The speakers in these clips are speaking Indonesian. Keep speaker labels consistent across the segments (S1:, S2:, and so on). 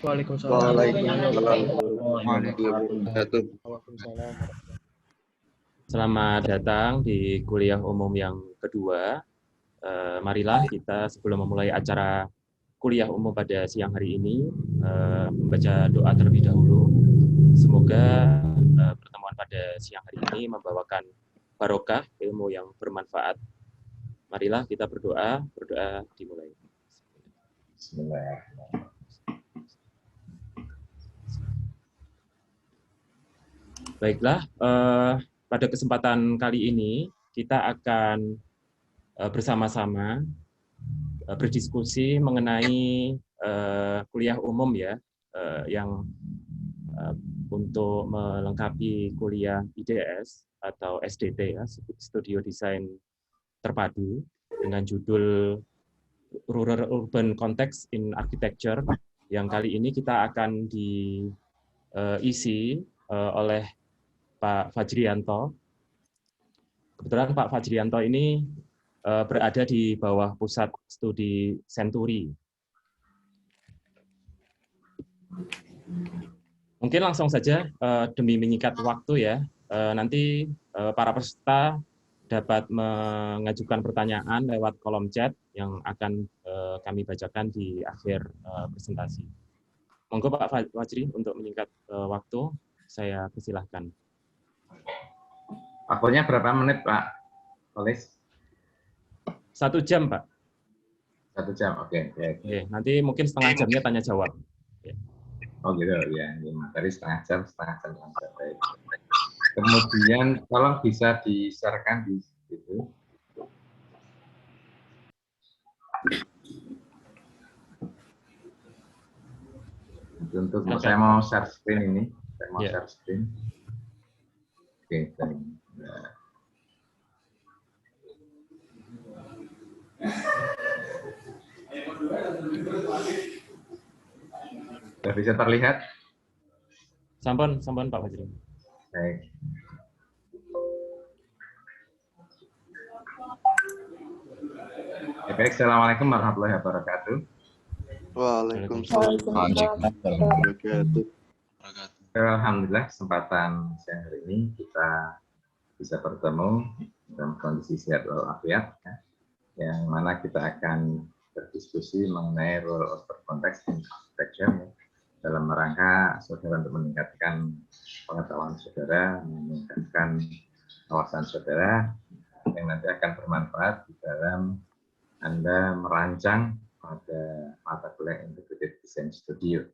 S1: Waalaikumsalam.
S2: Selamat datang di kuliah umum yang kedua. Marilah kita sebelum memulai acara kuliah umum pada siang hari ini, membaca doa terlebih dahulu. Semoga pertemuan pada siang hari ini membawakan barokah, ilmu yang bermanfaat. Marilah kita berdoa dimulai.
S3: Bismillahirrahmanirrahim.
S2: Baiklah, pada kesempatan kali ini kita akan bersama-sama berdiskusi mengenai kuliah umum ya, yang untuk melengkapi kuliah IDS atau SDT ya, Studio Desain Terpadu dengan judul Rural Urban Context in Architecture, yang kali ini kita akan diisi oleh Pak Fajrianto. Kebetulan Pak Fajrianto ini berada di bawah pusat studi Century. Mungkin langsung saja demi menyingkat waktu ya, nanti para peserta dapat mengajukan pertanyaan lewat kolom chat yang akan kami bacakan di akhir presentasi. Monggo Pak Fajri untuk menyingkat waktu, saya persilahkan.
S3: Waktunya berapa menit, Pak Polis?
S2: 1 jam, Pak.
S3: 1 jam, oke.
S2: Oke, nanti mungkin setengah jamnya tanya jawab.
S3: Oh gitu ya, materi setengah jam. Baik. Kemudian tolong bisa di-share-kan di situ. Untuk saya mau share screen ini, share screen. Oke, sudah bisa terlihat?
S2: Sampun Pak Fajri.
S3: Baik. Baik, assalamualaikum warahmatullahi wabarakatuh.
S1: Waalaikumsalam warahmatullahi wabarakatuh.
S3: Alhamdulillah, kesempatan siang hari ini kita bisa bertemu dalam kondisi sehat walafiat, yang mana kita akan berdiskusi mengenai role of context in architecture dalam rangka saudara untuk meningkatkan pengetahuan saudara, meningkatkan wawasan saudara yang nanti akan bermanfaat di dalam Anda merancang pada mata kuliah Integrated Design Studio.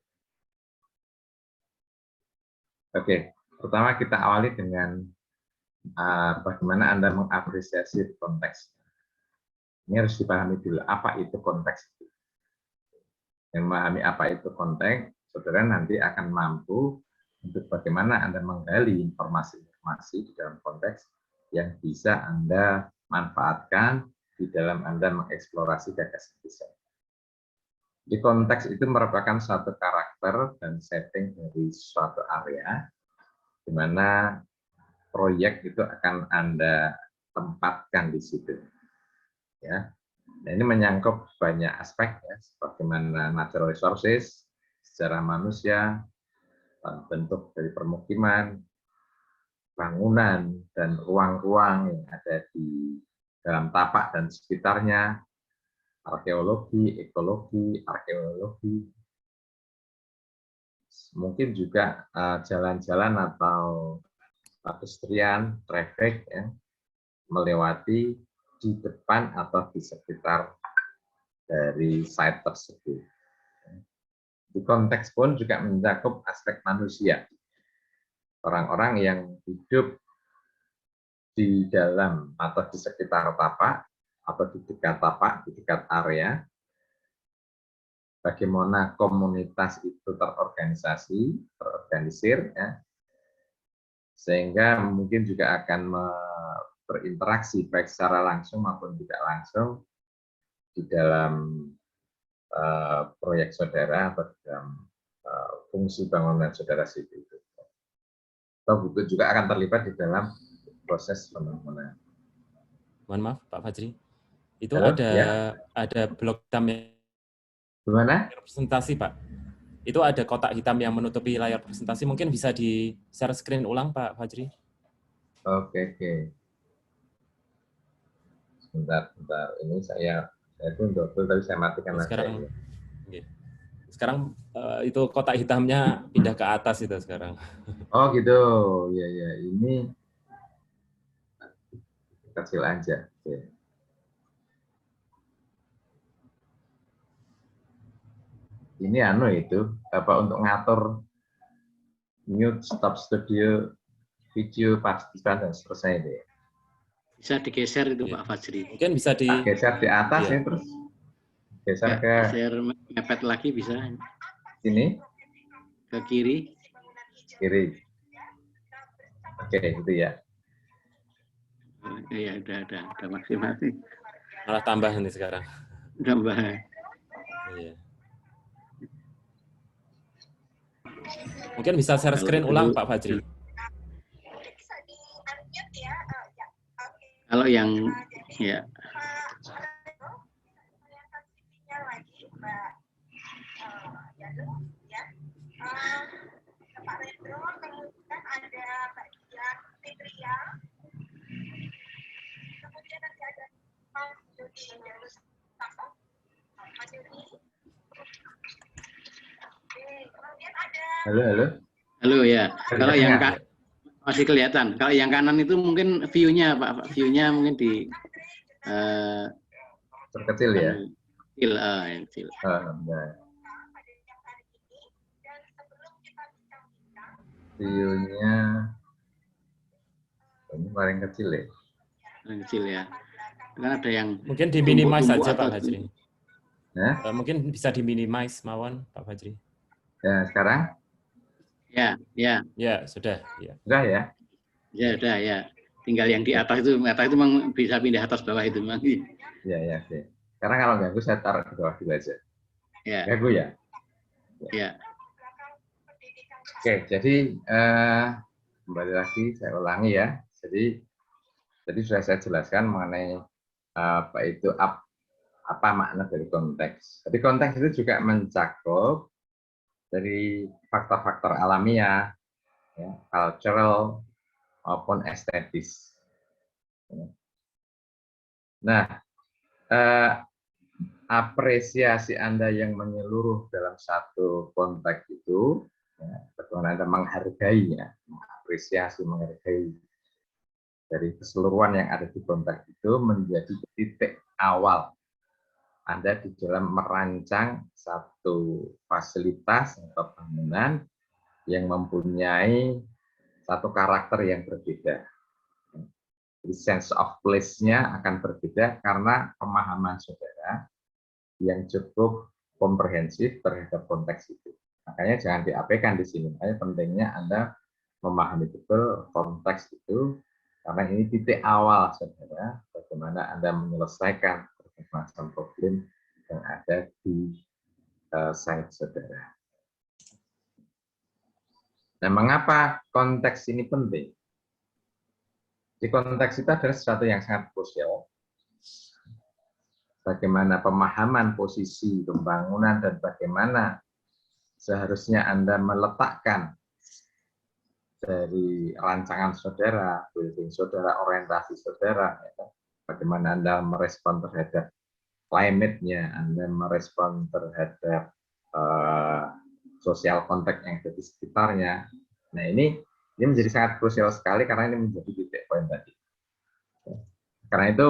S3: Oke, pertama kita awali dengan bagaimana Anda mengapresiasi konteks. Ini harus dipahami dulu, apa itu konteks. Yang memahami apa itu konteks, saudara nanti akan mampu untuk bagaimana Anda menggali informasi-informasi di dalam konteks yang bisa Anda manfaatkan di dalam Anda mengeksplorasi gagasan desain. Di konteks itu merupakan suatu karakter dan setting dari suatu area, di mana proyek itu akan Anda tempatkan di situ. Ya. Nah, ini menyangkut banyak aspek, ya, bagaimana natural resources, sejarah manusia, bentuk dari permukiman, bangunan, dan ruang-ruang yang ada di dalam tapak dan sekitarnya, arkeologi, ekologi, arkeologi, mungkin juga jalan-jalan atau pedestrian, traffic, ya, melewati di depan atau di sekitar dari site tersebut. Di konteks pun juga mencakup aspek manusia. Orang-orang yang hidup di dalam atau di sekitar tapak, atau di dekat tapak, di dekat area, bagaimana komunitas itu terorganisir, ya, sehingga mungkin juga akan berinteraksi baik secara langsung maupun tidak langsung di dalam proyek saudara atau di dalam fungsi bangunan saudara situ. Atau juga akan terlibat di dalam proses pembangunan.
S2: Mohon maaf Pak Fajri, itu
S3: halo,
S2: ada
S3: ya?
S2: blok hitam
S3: Gimana?
S2: representasi Pak. itu ada kotak hitam yang menutupi layar presentasi. Mungkin bisa di share screen ulang, Pak Fajri.
S3: Oke, oke. Sebentar, sebentar. Ini saya itu untuk tadi saya matikan aja
S2: Sekarang,
S3: ini.
S2: oke. Sekarang itu kotak hitamnya pindah ke atas itu sekarang.
S3: Oh gitu, ya ya. Ini kecil aja. Oke. Ini anu itu apa untuk ngatur mute, stop studio, video, partisipan dan seterusnya itu.
S4: Bisa digeser itu
S2: Iya.
S4: Pak Fajri.
S2: Mungkin bisa di
S3: Geser di atas
S2: iya.
S3: ya, terus geser
S4: Ya,
S3: ke
S4: geser mepet lagi bisa
S3: sini,
S4: ke kiri.
S3: kiri. Oke, gitu ya.
S4: Ya udah maksimal sih.
S2: malah tambah nih sekarang.
S4: Tambah.
S2: Iya. Mungkin bisa share screen ulang Pak Fajri.
S4: Kalau yang ya
S3: Halo, halo.
S4: halo ya. Kalau yang
S3: Dengar?
S4: masih kelihatan. Kalau yang kanan itu mungkin view-nya Pak, view-nya mungkin di
S3: Terkecil ya.
S4: kecil, yang kecil.
S3: Nah. View-nya ini paling kecil ya.
S4: Yang kecil ya. Kan ada yang
S2: Mungkin di minimize
S4: tumpuk-tumpuk
S2: saja Pak
S4: atau-
S2: Fajri.
S3: Nah,
S2: Mungkin bisa di minimize Mawon Pak Fajri.
S3: ya sekarang
S4: Ya,
S2: Ya, sudah. Ya.
S3: sudah ya.
S4: ya udah ya. Tinggal yang di atas itu memang bisa pindah atas bawah itu memang.
S3: Ya, ya, oke. Sekarang kalau ganggu saya taruh di bawah dulu aja.
S4: Ya,
S3: Ganggu ya.
S4: ya.
S3: Oke, jadi kembali lagi saya ulangi ya. Jadi sudah saya jelaskan mengenai apa itu apa makna dari konteks. Jadi konteks itu juga mencakup dari faktor-faktor alamiah, ya, cultural maupun estetis. Nah, apresiasi Anda yang menyeluruh dalam satu konteks itu, ya, bagaimana Anda menghargainya, mengapresiasi, menghargai dari keseluruhan yang ada di konteks itu menjadi titik awal Anda di dalam merancang satu fasilitas atau bangunan yang mempunyai satu karakter yang berbeda. Jadi sense of place-nya akan berbeda karena pemahaman saudara yang cukup komprehensif terhadap konteks itu. Makanya jangan diabaikan di sini. Makanya pentingnya Anda memahami betul konteks itu, karena ini titik awal saudara, bagaimana Anda menyelesaikan berbagai macam problem yang ada di site saudara. Nah, mengapa konteks ini penting? Di konteks itu adalah sesuatu yang sangat krusial. Bagaimana pemahaman posisi pembangunan dan bagaimana seharusnya Anda meletakkan dari rancangan saudara, building saudara, orientasi saudara, ya. Bagaimana Anda merespon terhadap climate-nya, Anda merespon terhadap sosial konteks yang ada di sekitarnya. Nah, ini menjadi sangat krusial sekali karena ini menjadi titik poin tadi. Karena itu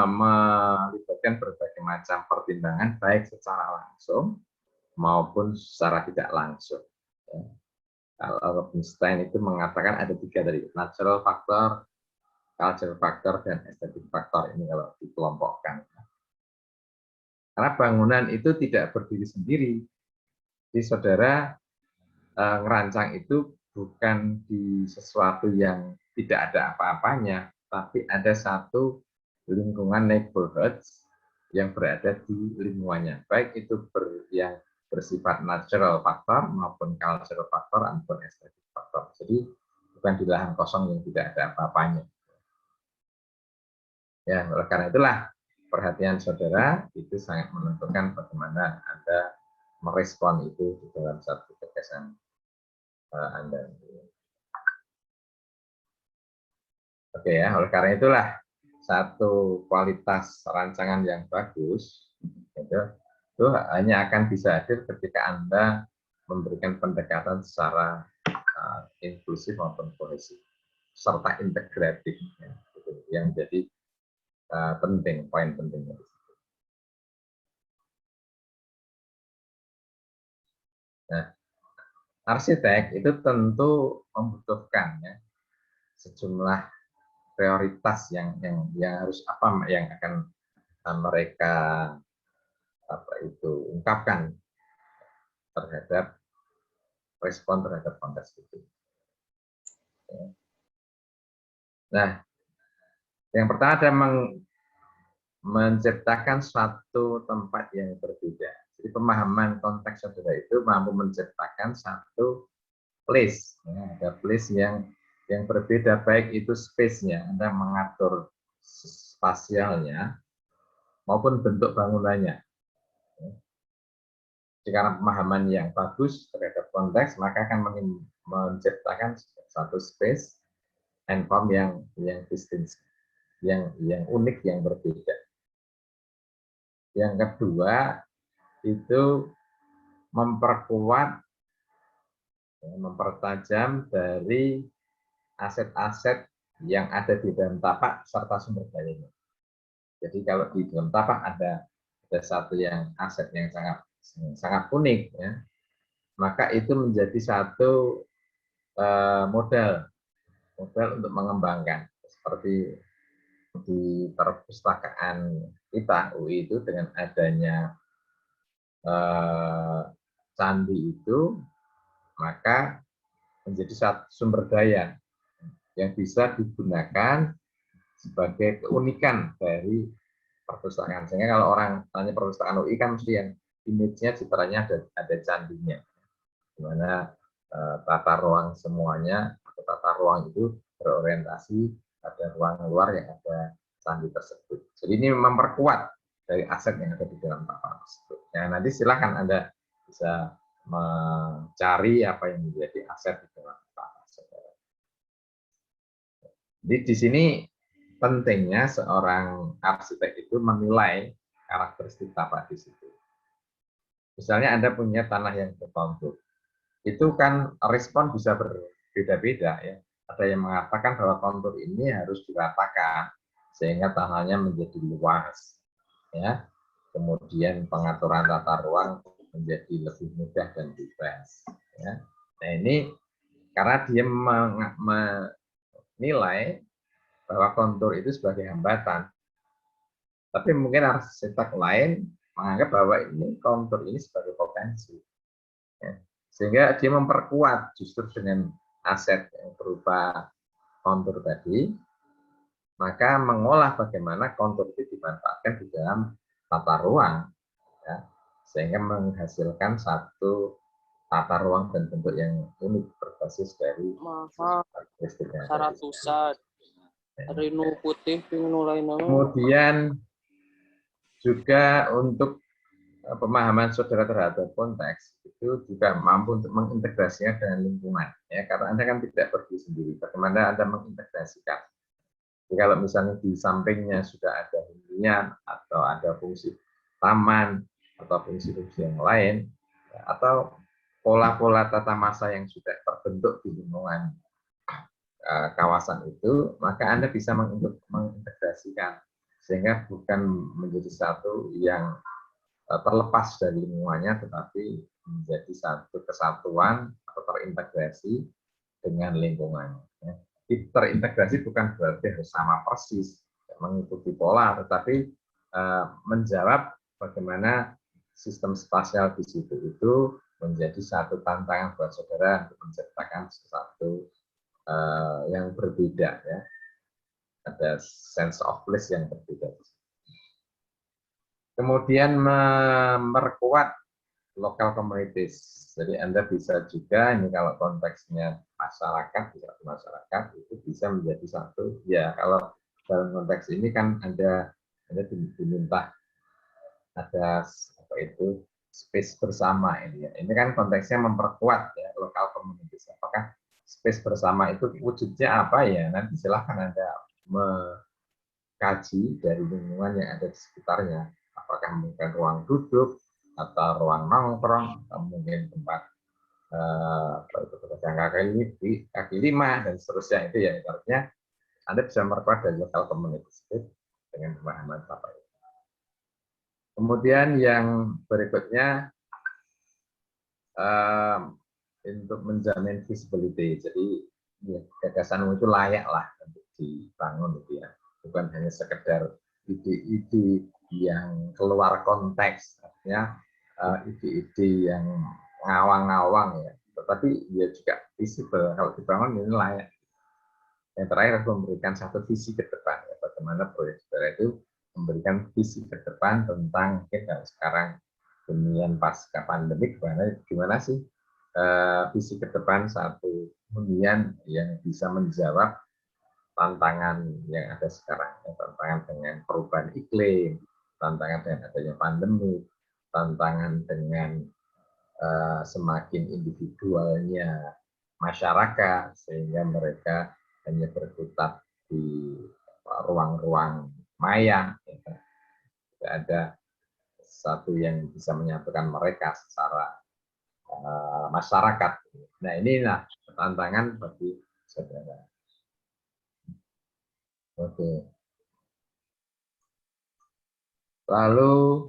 S3: melibatkan berbagai macam pertimbangan baik secara langsung maupun secara tidak langsung. Kalau Rubinstein itu mengatakan ada 3 dari natural factor, cultural factor, dan aesthetic factor. Ini kalau dikelompokkan. Karena bangunan itu tidak berdiri sendiri. Jadi saudara ngerancang itu bukan di sesuatu yang tidak ada apa-apanya, tapi ada satu lingkungan neighborhood yang berada di lingkungannya. Baik itu yang bersifat natural factor maupun cultural factor maupun aesthetic factor. Jadi bukan di lahan kosong yang tidak ada apa-apanya. Ya, oleh karena itulah perhatian saudara itu sangat menentukan bagaimana Anda merespon itu di dalam satu gagasan Anda. Oke ya, oleh karena itulah satu kualitas rancangan yang bagus itu hanya akan bisa hadir ketika Anda memberikan pendekatan secara inklusif maupun kohesif serta integratif ya, gitu, yang jadi penting, poin pentingnya. Nah, arsitek itu tentu membutuhkan ya, sejumlah prioritas yang harus yang akan mereka ungkapkan terhadap respon terhadap konteks itu. Nah, yang pertama ada menciptakan suatu tempat yang berbeda. Jadi pemahaman konteks saudara itu mampu menciptakan satu place, ya, ada place yang berbeda, baik itu space-nya, Anda mengatur spasialnya maupun bentuk bangunannya. Karena pemahaman yang bagus terhadap konteks, maka akan menciptakan satu space and form yang distinct, yang unik, yang berbeda. Yang kedua itu mempertajam dari aset-aset yang ada di dalam tapak serta sumber dayanya. Jadi kalau di dalam tapak ada satu yang aset yang sangat unik, ya, maka itu menjadi satu modal untuk mengembangkan. Seperti di perpustakaan kita UI itu dengan adanya candi itu, maka menjadi satu sumber daya yang bisa digunakan sebagai keunikan dari perpustakaan. Sehingga kalau orang tanya perpustakaan UI kan mesti yang image-nya, citranya ada candinya, di mana tata ruang semuanya, atau tata ruang itu berorientasi pada ruang luar yang ada candi tersebut. Jadi ini memperkuat dari aset yang ada di dalam tapak tersebut. Ya, nanti silakan Anda bisa mencari apa yang menjadi aset di dalam tapak saudara. Jadi di sini pentingnya seorang arsitek itu menilai karakteristik tapak di situ. Misalnya Anda punya tanah yang berkontur, itu kan respon bisa berbeda-beda ya. Ada yang mengatakan bahwa kontur ini harus diratakan sehingga tanahnya menjadi luas, ya. Kemudian pengaturan tata ruang menjadi lebih mudah dan bebas. Ya. Nah ini karena dia menilai bahwa kontur itu sebagai hambatan. Tapi mungkin arsitek lain menganggap bahwa ini kontur ini sebagai potensi. Ya. Sehingga dia memperkuat justru dengan aset yang berupa kontur tadi, maka mengolah bagaimana kontur itu dimanfaatkan di dalam tata ruang, ya, sehingga menghasilkan satu tata ruang dan bentuk yang unik berbasis dari karakteristiknya. Kemudian juga untuk pemahaman saudara terhadap konteks itu juga mampu untuk mengintegrasinya dengan lingkungan, ya, karena Anda kan tidak pergi sendiri. Bagaimana Anda mengintegrasikan? Jadi kalau misalnya di sampingnya sudah ada hunian atau ada fungsi taman atau fungsi-fungsi yang lain, ya, atau pola-pola tata masa yang sudah terbentuk di lingkungan kawasan itu, maka Anda bisa mengintegrasikan sehingga bukan menjadi satu yang terlepas dari lingkungannya, tetapi menjadi satu kesatuan atau terintegrasi dengan lingkungannya. Terintegrasi bukan berarti harus sama persis, mengikuti pola, tetapi menjawab bagaimana sistem spasial di situ itu menjadi satu tantangan buat saudara untuk menciptakan sesuatu yang berbeda, ya. Ada sense of place yang berbeda. Kemudian memperkuat local communities. Jadi Anda bisa juga, ini kalau konteksnya masyarakat, itu bisa menjadi satu, ya kalau dalam konteks ini kan Anda diminta ada apa itu space bersama ini ya. Ini kan konteksnya memperkuat ya lokal communities. Apakah space bersama itu wujudnya apa ya? Nanti silahkan Anda mengkaji dari lingkungan yang ada di sekitarnya. Apakah mungkin ruang duduk atau ruang nongkrong atau mungkin tempat pedagang kaki lima dan seterusnya itu ya. Artinya Anda bisa memperkuat dari lokal communities dengan pemahaman apa itu. Kemudian yang berikutnya untuk menjamin visibility. Jadi ya, gagasanmu itu layak lah untuk dibangun gitu ya. Bukan hanya sekedar ide-ide yang keluar konteks, artinya ide-ide yang ngawang-ngawang ya. Tetapi dia juga visible kalau dibangun ini layak. Yang terakhir memberikan satu visi ke depan ya, bagaimana proyek saudara itu memberikan visi ke depan tentang mungkin kalau sekarang hunian pasca pandemik gimana sih visi ke depan satu hunian yang bisa menjawab tantangan yang ada sekarang, tantangan dengan perubahan iklim, tantangan dengan adanya pandemi, tantangan dengan semakin individualnya masyarakat sehingga mereka hanya berkutat di ruang-ruang maya, tidak ada satu yang bisa menyatukan mereka secara masyarakat. Nah, inilah tantangan bagi saudara. Oke. Lalu,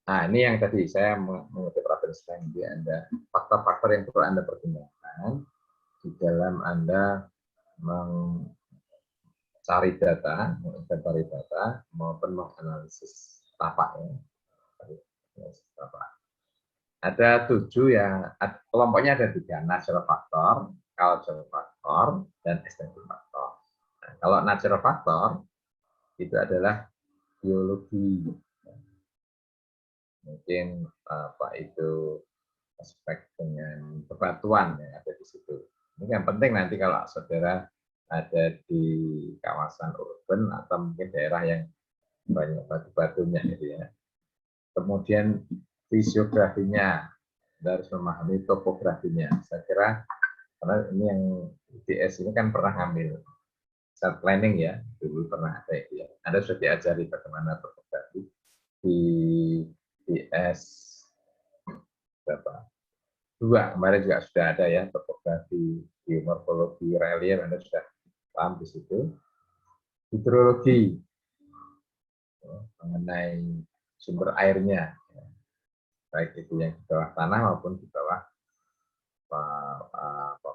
S3: nah ini yang tadi saya mengutip Raffenstein di Anda, faktor-faktor yang perlu Anda pertimbangkan di dalam Anda mencari data, menginventari data, maupun menganalisis tapak ya. Ada 7 yang kelompoknya ada 3, natural factor, cultural factor, dan external factor. Nah, kalau natural factor itu adalah biologi, mungkin apa itu aspek dengan bebatuan yang ada di situ. Ini yang penting nanti kalau saudara ada di kawasan urban atau mungkin daerah yang banyak batu-batunya gitu ya. Kemudian fisiografinya, Anda harus memahami topografinya. Saya kira karena ini yang IDS ini kan pernah ngambil set planning ya, dulu pernah ada itu ya. Anda sudah diajari bagaimana topografi di IDS berapa? 2 kemarin juga sudah ada ya, topografi, geomorfologi, relief, Anda sudah paham di situ. Hidrologi mengenai sumber airnya, baik itu yang di bawah tanah maupun di bawah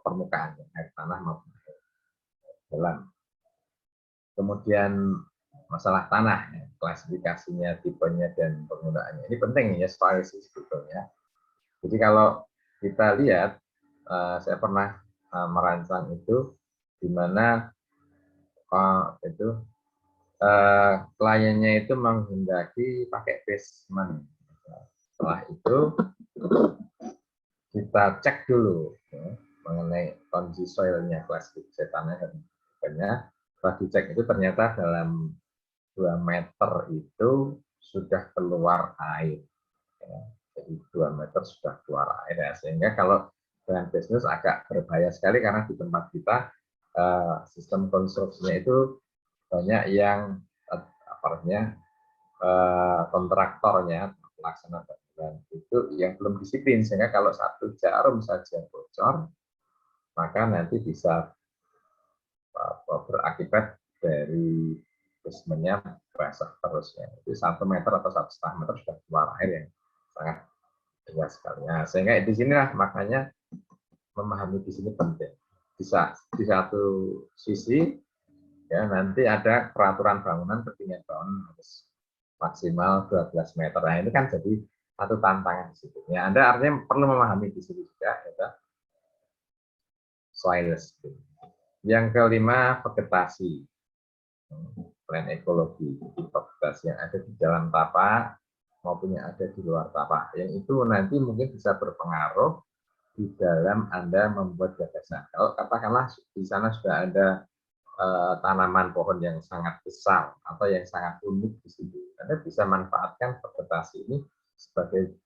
S3: permukaan, air tanah maupun air dalam. Kemudian masalah tanah, klasifikasinya, tipenya, dan penggunaannya. Ini penting ya, soal sebetulnya. Jadi kalau kita lihat, saya pernah merancang itu, di mana kliennya itu menghendaki pakai basement. Setelah itu kita cek dulu ya, mengenai kondisi soilnya, klasifikasi tanahnya. Setelah dicek itu ternyata dalam 2 meter itu sudah keluar air. Ya. Jadi 2 meter sudah keluar air ya. Sehingga kalau dengan bisnis agak berbahaya sekali karena di tempat kita sistem konstruksinya itu banyak yang kontraktornya, pelaksana bangunan itu yang belum disiplin, sehingga kalau satu jarum saja bocor, maka nanti bisa berakibat dari basementnya basah terus ya. Itu 1 meter atau 1,5 meter sudah keluar air yang sangat deras sekali. Nah, sehingga di sinilah makanya memahami di sini penting. Bisa di satu sisi ya nanti ada peraturan bangunan, ketinggian bangunan harus maksimal 12 meter. Nah, ini kan jadi satu tantangan di situ. Ya, Anda artinya perlu memahami di sini juga ya, soil. Yang kelima, vegetasi. Plan ekologi, vegetasi yang ada di dalam tapak maupun yang ada di luar tapak. Yang itu nanti mungkin bisa berpengaruh di dalam Anda membuat gagasan. Kalau katakanlah di sana sudah ada tanaman pohon yang sangat besar atau yang sangat unik di situ, Anda bisa manfaatkan vegetasi ini sebagai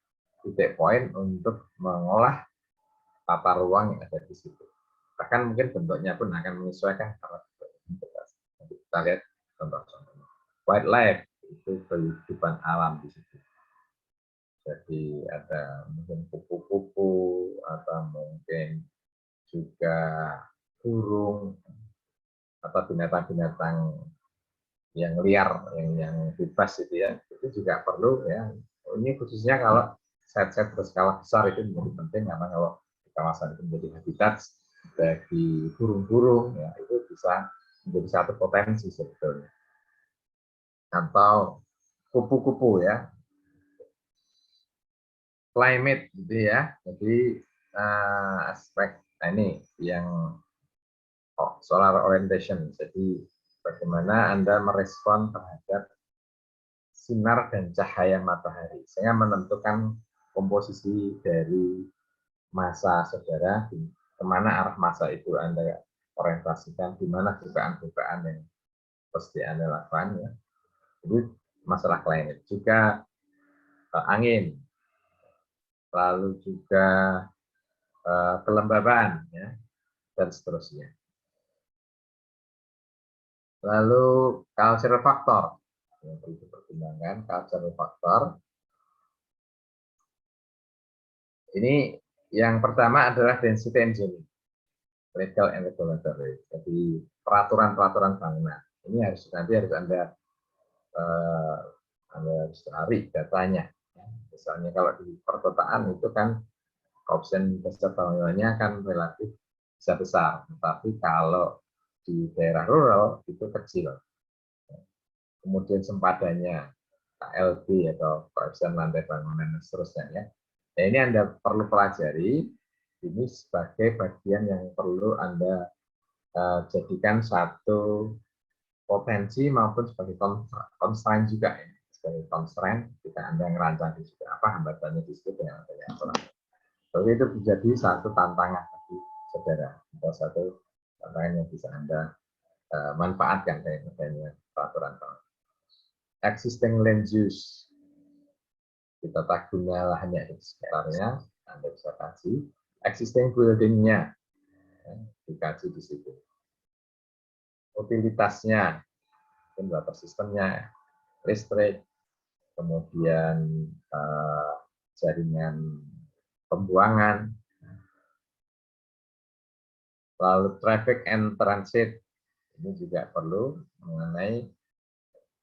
S3: titik poin untuk mengolah tata ruang yang ada di situ. Bahkan mungkin bentuknya pun akan menyesuaikan kalau kita lihat contoh-contohnya. Wildlife itu kehidupan alam di situ. Jadi ada mungkin kupu-kupu atau mungkin juga burung atau binatang-binatang yang liar, yang bebas itu ya, itu juga perlu ya. Ini khususnya kalau set-set berskala besar itu menjadi penting karena kalau di kawasan itu menjadi habitat bagi burung-burung ya, itu bisa menjadi satu potensi sebetulnya. Atau kupu-kupu ya, climate gitu ya. Jadi aspek ini yang solar orientation. Jadi bagaimana Anda merespon terhadap sinar dan cahaya matahari, sehingga menentukan komposisi dari massa saudara, kemana arah massa itu Anda orientasikan, di mana bukaan-bukaan yang pasti Anda lakukan ya. Jadi masalah climate juga angin, lalu juga kelembaban ya, dan seterusnya. Lalu cultural factor yang perlu dipertimbangkan, cultural factor. Ini yang pertama adalah density engineering, legal and regulatory. Jadi peraturan-peraturan bangunan. Ini harus harus Anda harus cari datanya. Misalnya kalau di perkotaan itu kan option besar bangunannya kan relatif bisa besar, tetapi kalau di daerah rural itu kecil. Kemudian sempadannya KLB atau koefisien lantai bangunan dan seterusnya ya. Nah, ini Anda perlu pelajari, ini sebagai bagian yang perlu Anda jadikan satu potensi maupun sebagai constraint juga ya. Sebagai constraint jika Anda merancang di situ apa hambatannya di situ dengan adanya aturan. Jadi itu menjadi satu tantangan bagi saudara, atau satu tantangan yang bisa Anda manfaatkan dengan peraturan. Existing land use, tata guna lahannya di sekitarnya, Anda bisa kasih. Existing building-nya, dikaji di situ. Utilitasnya, water sistemnya, listrik, kemudian jaringan pembuangan, lalu traffic and transit, ini juga perlu mengenai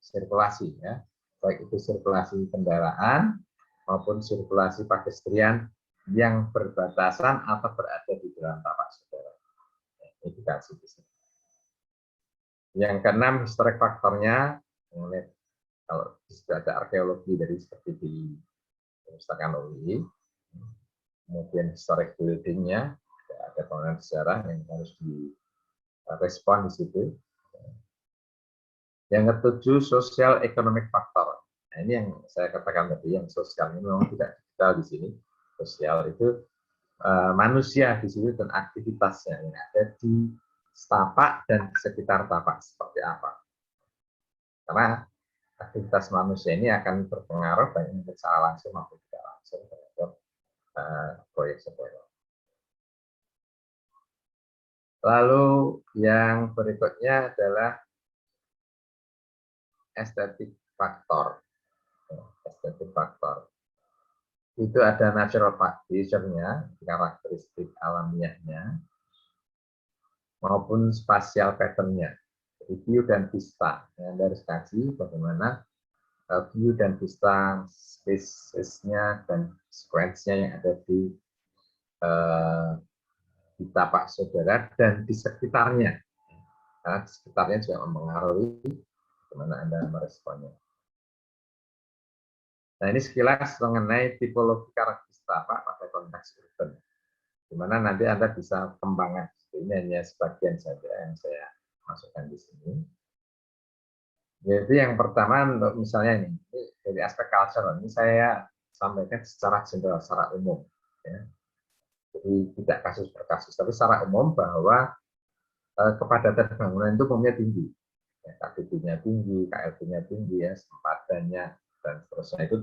S3: sirkulasi ya, baik itu sirkulasi kendaraan maupun sirkulasi pedestrian yang berbatasan atau berada di dalam tapak saudara. Edukasi di sini. Yang keenam, historic faktornya, kalau sudah ada arkeologi dari seperti di Perpustakaan UI, kemudian historic building-nya, ada bangunan sejarah yang harus direspon di situ. Yang ketujuh, social economic factor. Nah, ini yang saya katakan tadi, yang sosial ini memang tidak digital di sini. Sosial itu manusia di sini dan aktivitasnya yang ada di tapak dan sekitar tapak seperti apa. Karena aktivitas manusia ini akan berpengaruh baik secara langsung maupun tidak langsung terhadap proyek sebuah. Lalu yang berikutnya adalah estetik faktor. Estetik faktor. Itu ada natural feature-nya, karakteristik alamiahnya, maupun spatial pattern-nya. View dan vista. Anda harus kaji bagaimana view dan vista, spaces-nya dan sequence-nya yang ada di tapak saudara dan di sekitarnya. Karena di sekitarnya juga mempengaruhi bagaimana Anda meresponnya. Nah, ini sekilas mengenai tipologi karakteristik tapak pada konteks urban. Di mana nanti Anda bisa kembangkan. Ini hanya sebagian saja yang saya masukkan di sini. Jadi yang pertama, misalnya ini dari aspek cultural, ini saya sampaikan secara general, secara umum. Ya. Jadi tidak kasus per kasus, tapi secara umum bahwa kepadatan bangunan itu umumnya tinggi. KDP-nya tinggi, KLP-nya tinggi, ya, sempadannya, dan seterusnya itu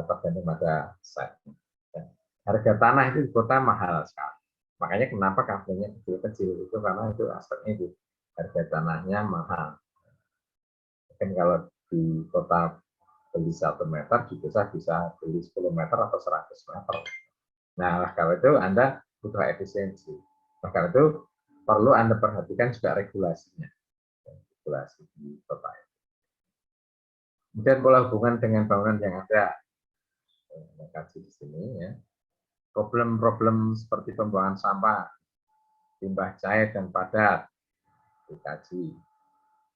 S3: tergantung pada site. Harga tanah itu di kota mahal sekali. Makanya kenapa kampungnya kecil-kecil itu karena itu aspeknya itu harga tanahnya mahal. Mungkin kalau di kota beli 1 meter, di desa bisa beli 10 meter atau 100 meter. Nah, kalau itu Anda butuh efisiensi. Maka itu perlu Anda perhatikan juga regulasinya. Regulasi di kota itu. Kemudian pola hubungan dengan bangunan yang ada. Saya kasih di sini ya. Problem-problem seperti pembuangan sampah, limbah cair dan padat, dikaji.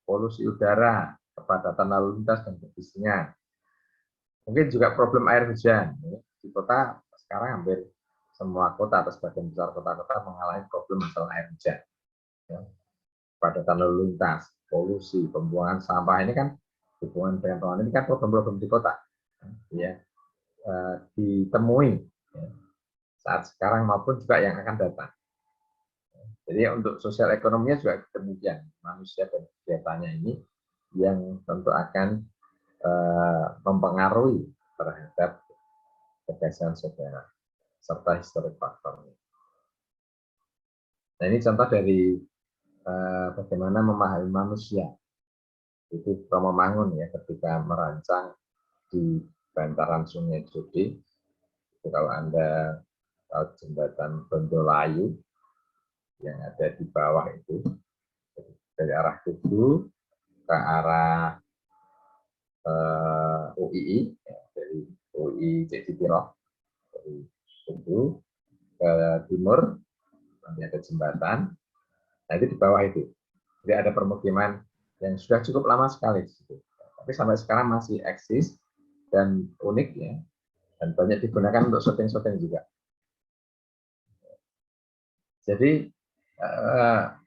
S3: Polusi udara, kepadatan lalu lintas dan kondisinya. Mungkin juga problem air hujan. Di kota sekarang hampir semua kota atau sebagian besar kota-kota mengalami problem masalah air hujan. Ya. Kepadatan lalu lintas, polusi, pembuangan sampah ini kan hubungan dengan pengelolaan ini kan problem-problem di kota. Ya. Ditemui ya, saat sekarang maupun juga yang akan datang. Jadi untuk sosial ekonominya juga demikian, manusia dan kegiatannya ini yang tentu akan mempengaruhi terhadap kebiasaan saudara serta historik faktornya. Nah ini contoh dari bagaimana memahami manusia. Itu Romo Mangun ya ketika merancang di bantaran Sungai Jodi. Itu kalau Anda tahu jembatan Bendolayu yang ada di bawah itu dari arah Tugu ke arah UII ya, dari UII Cicitiro dari Tugu ke timur nanti ada jembatan. Nah itu di bawah itu. Jadi ada permukiman yang sudah cukup lama sekali di situ. Tapi sampai sekarang masih eksis dan unik ya. Dan banyak digunakan untuk syuting-syuting juga. Jadi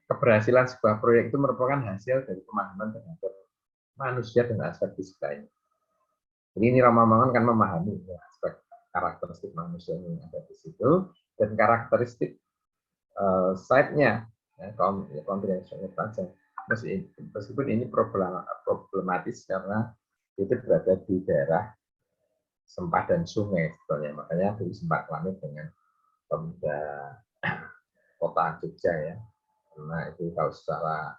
S3: keberhasilan sebuah proyek itu merupakan hasil dari pemahaman terhadap manusia dan aspek fisikanya. Jadi ini Romo Mangun kan memahami ya, aspek karakteristik manusia yang ada di situ dan karakteristik site-nya, ya, kontinensialnya saja. Meskipun ini problematis karena itu berada di daerah sempah dan sungai sebetulnya, makanya dulu sempat kami dengan Pemda Kota Jogja ya, karena itu kalau secara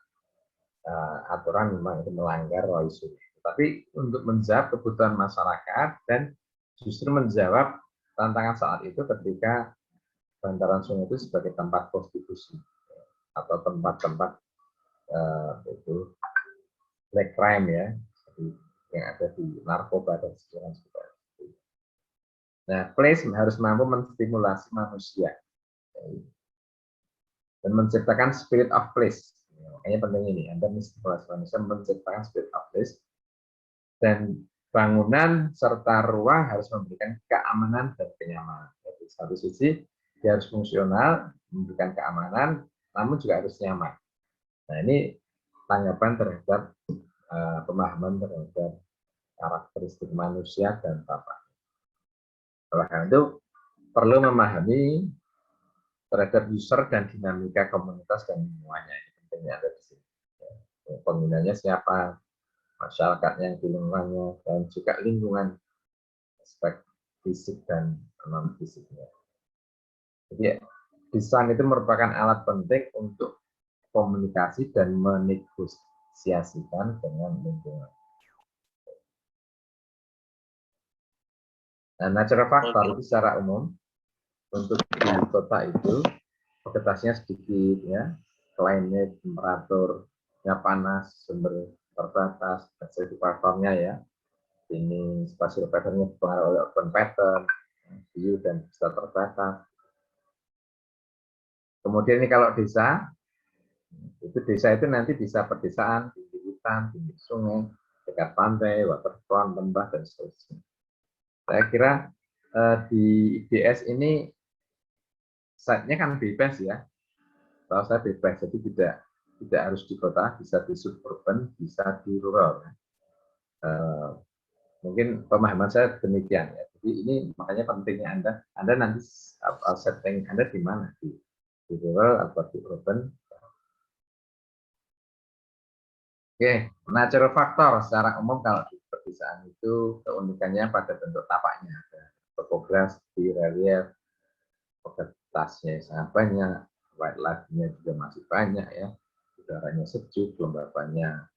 S3: aturan memang itu melanggar wali sungai. Tapi untuk menjawab kebutuhan masyarakat dan justru menjawab tantangan saat itu ketika bantaran sungai itu sebagai tempat prostitusi atau tempat-tempat itu black crime ya, yang ada di narkoba dan sebagainya. Nah, place harus mampu menstimulasi manusia dan menciptakan spirit of place. Makanya penting ini, Anda menstimulasi manusia menciptakan spirit of place dan bangunan serta ruang harus memberikan keamanan dan kenyamanan. Jadi, satu sisi dia harus fungsional, memberikan keamanan, namun juga harus nyaman. Nah, ini tanggapan terhadap pemahaman terhadap karakteristik manusia dan tata. Oleh karena itu, perlu memahami terhadap user dan dinamika komunitas dan lingkungannya. Ini pentingnya ada di sini. Penggunanya siapa, masyarakatnya yang di lingkungannya, dan juga lingkungan aspek fisik dan non fisiknya. Jadi desain itu merupakan alat penting untuk komunikasi dan menegosiasikan dengan lingkungan. Nah, natural factor itu secara umum untuk di kota itu vegetasinya sedikit ya, climate, temperaturnya panas, sumber terbatas, spesifik faktornya ya. Ini spasial patternnya dipengaruhi oleh urban pattern, view dan bisa terbatas. Kemudian ini kalau desa, itu nanti bisa pedesaan, pinggir hutan, pinggir sungai, dekat pantai, waterfront, lembah dan seterusnya. Saya kira di IDS ini site-nya kan bebas ya. Kalau saya bebas, jadi tidak harus di kota, bisa di suburban, bisa di rural. Mungkin pemahaman saya demikian ya. Jadi ini makanya pentingnya Anda nanti setting Anda di mana, di rural atau di urban. Oke, natural factor secara umum kalau seperti pedesaan itu keunikannya pada bentuk tapaknya. Ada topografi, relief, vegetasinya sangat banyak, wildlife-nya juga masih banyak ya, udaranya sejuk, kelembabannya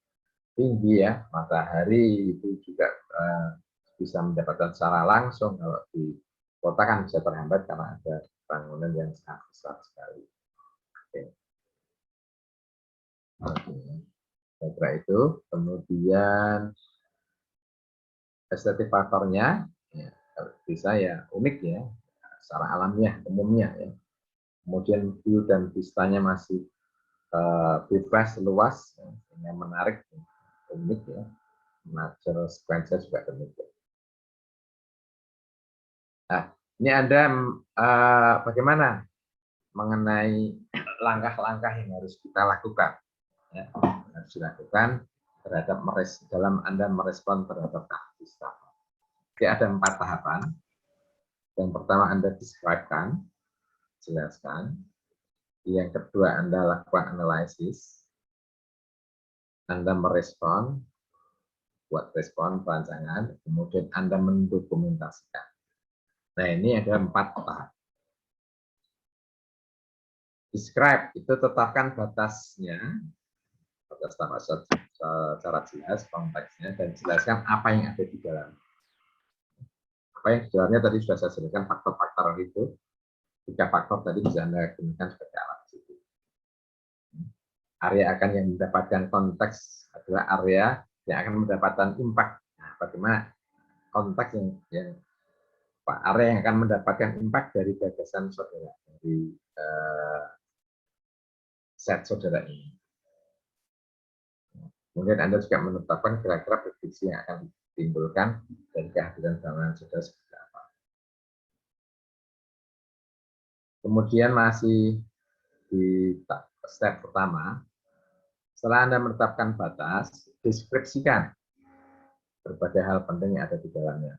S3: tinggi ya, matahari itu juga bisa mendapatkan secara langsung. Kalau di kota kan bisa terhambat karena ada bangunan yang sangat besar sekali. Oke. Oke. Itu kemudian estetik faktornya ya, bisa ya unik ya, secara alamiah umumnya ya. Kemudian view dan vistanya masih bebas luas, yang menarik, unik ya. Natural sequence juga demikian. Nah, ini Anda bagaimana mengenai langkah-langkah yang harus kita lakukan, ya, harus dilakukan terhadap dalam Anda merespon terhadap kasus. Jadi ada 4 tahapan. Yang pertama Anda describe-kan, jelaskan. Yang kedua Anda lakukan analisis. Anda merespon, buat respon perancangan, kemudian Anda mendokumentasikan. Nah, ini ada 4 tahap. Describe itu tetapkan batasnya, batas tanpa secara jelas konteksnya, dan jelaskan apa yang ada di dalam. Apa yang di dalamnya tadi sudah saya jelaskan, faktor-faktor itu. 3 faktor tadi bisa Anda gunakan sebagai alat di situ. Area akan yang mendapatkan konteks adalah area yang akan mendapatkan impact. Nah, bagaimana konteks yang area yang akan mendapatkan impact dari gagasan saudara, dari set saudara ini. Kemudian Anda juga menetapkan kira-kira prediksi yang akan ditimbulkan dari kehadiran bangunan saudara seperti apa. Kemudian masih di step pertama, setelah Anda menetapkan batas, deskripsikan berbagai hal penting yang ada di dalamnya.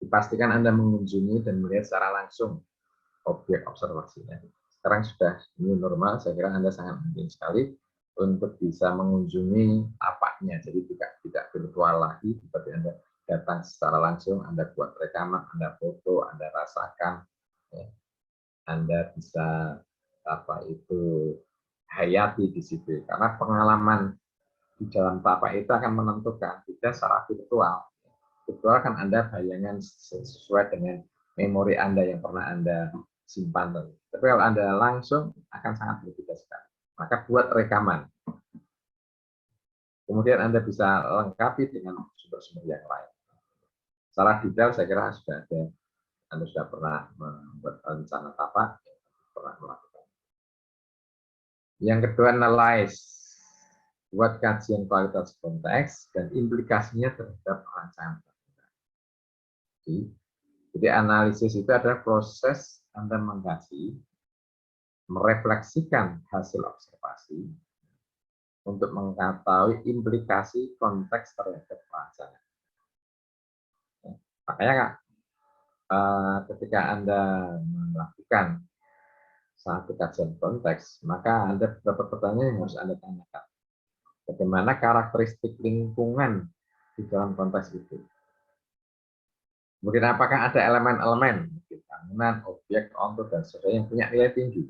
S3: Dipastikan Anda mengunjungi dan melihat secara langsung objek observasinya. Sekarang sudah new normal, saya kira Anda sangat penting sekali untuk bisa mengunjungi tapaknya. Jadi tidak virtual lagi, seperti Anda datang secara langsung, Anda buat rekaman, Anda foto, Anda rasakan, ya. Anda bisa hayati di situ. Karena pengalaman di dalam tapak itu akan menentukan, tidak secara virtual. Virtual kan Anda bayangan sesuai dengan memori Anda yang pernah Anda simpan. Tapi kalau Anda langsung akan sangat berbeda sekali. Maka buat rekaman. Kemudian Anda bisa lengkapi dengan sumber-sumber yang lain. Secara detail saya kira sudah ada. Anda sudah pernah membuat rencana tapak, pernah melakukan. Yang kedua, analyze. Buat kajian kualitas konteks dan implikasinya terhadap rancangan. Jadi analisis itu adalah proses Anda mengkaji, merefleksikan hasil observasi untuk mengetahui implikasi konteks terhadap perancangan. Makanya ketika Anda melakukan satu kajian konteks, maka ada beberapa pertanyaan yang harus Anda tanyakan. Bagaimana karakteristik lingkungan di dalam konteks itu? Kemudian apakah ada elemen-elemen, bangunan, objek, kontur, dan sebagainya yang punya nilai tinggi?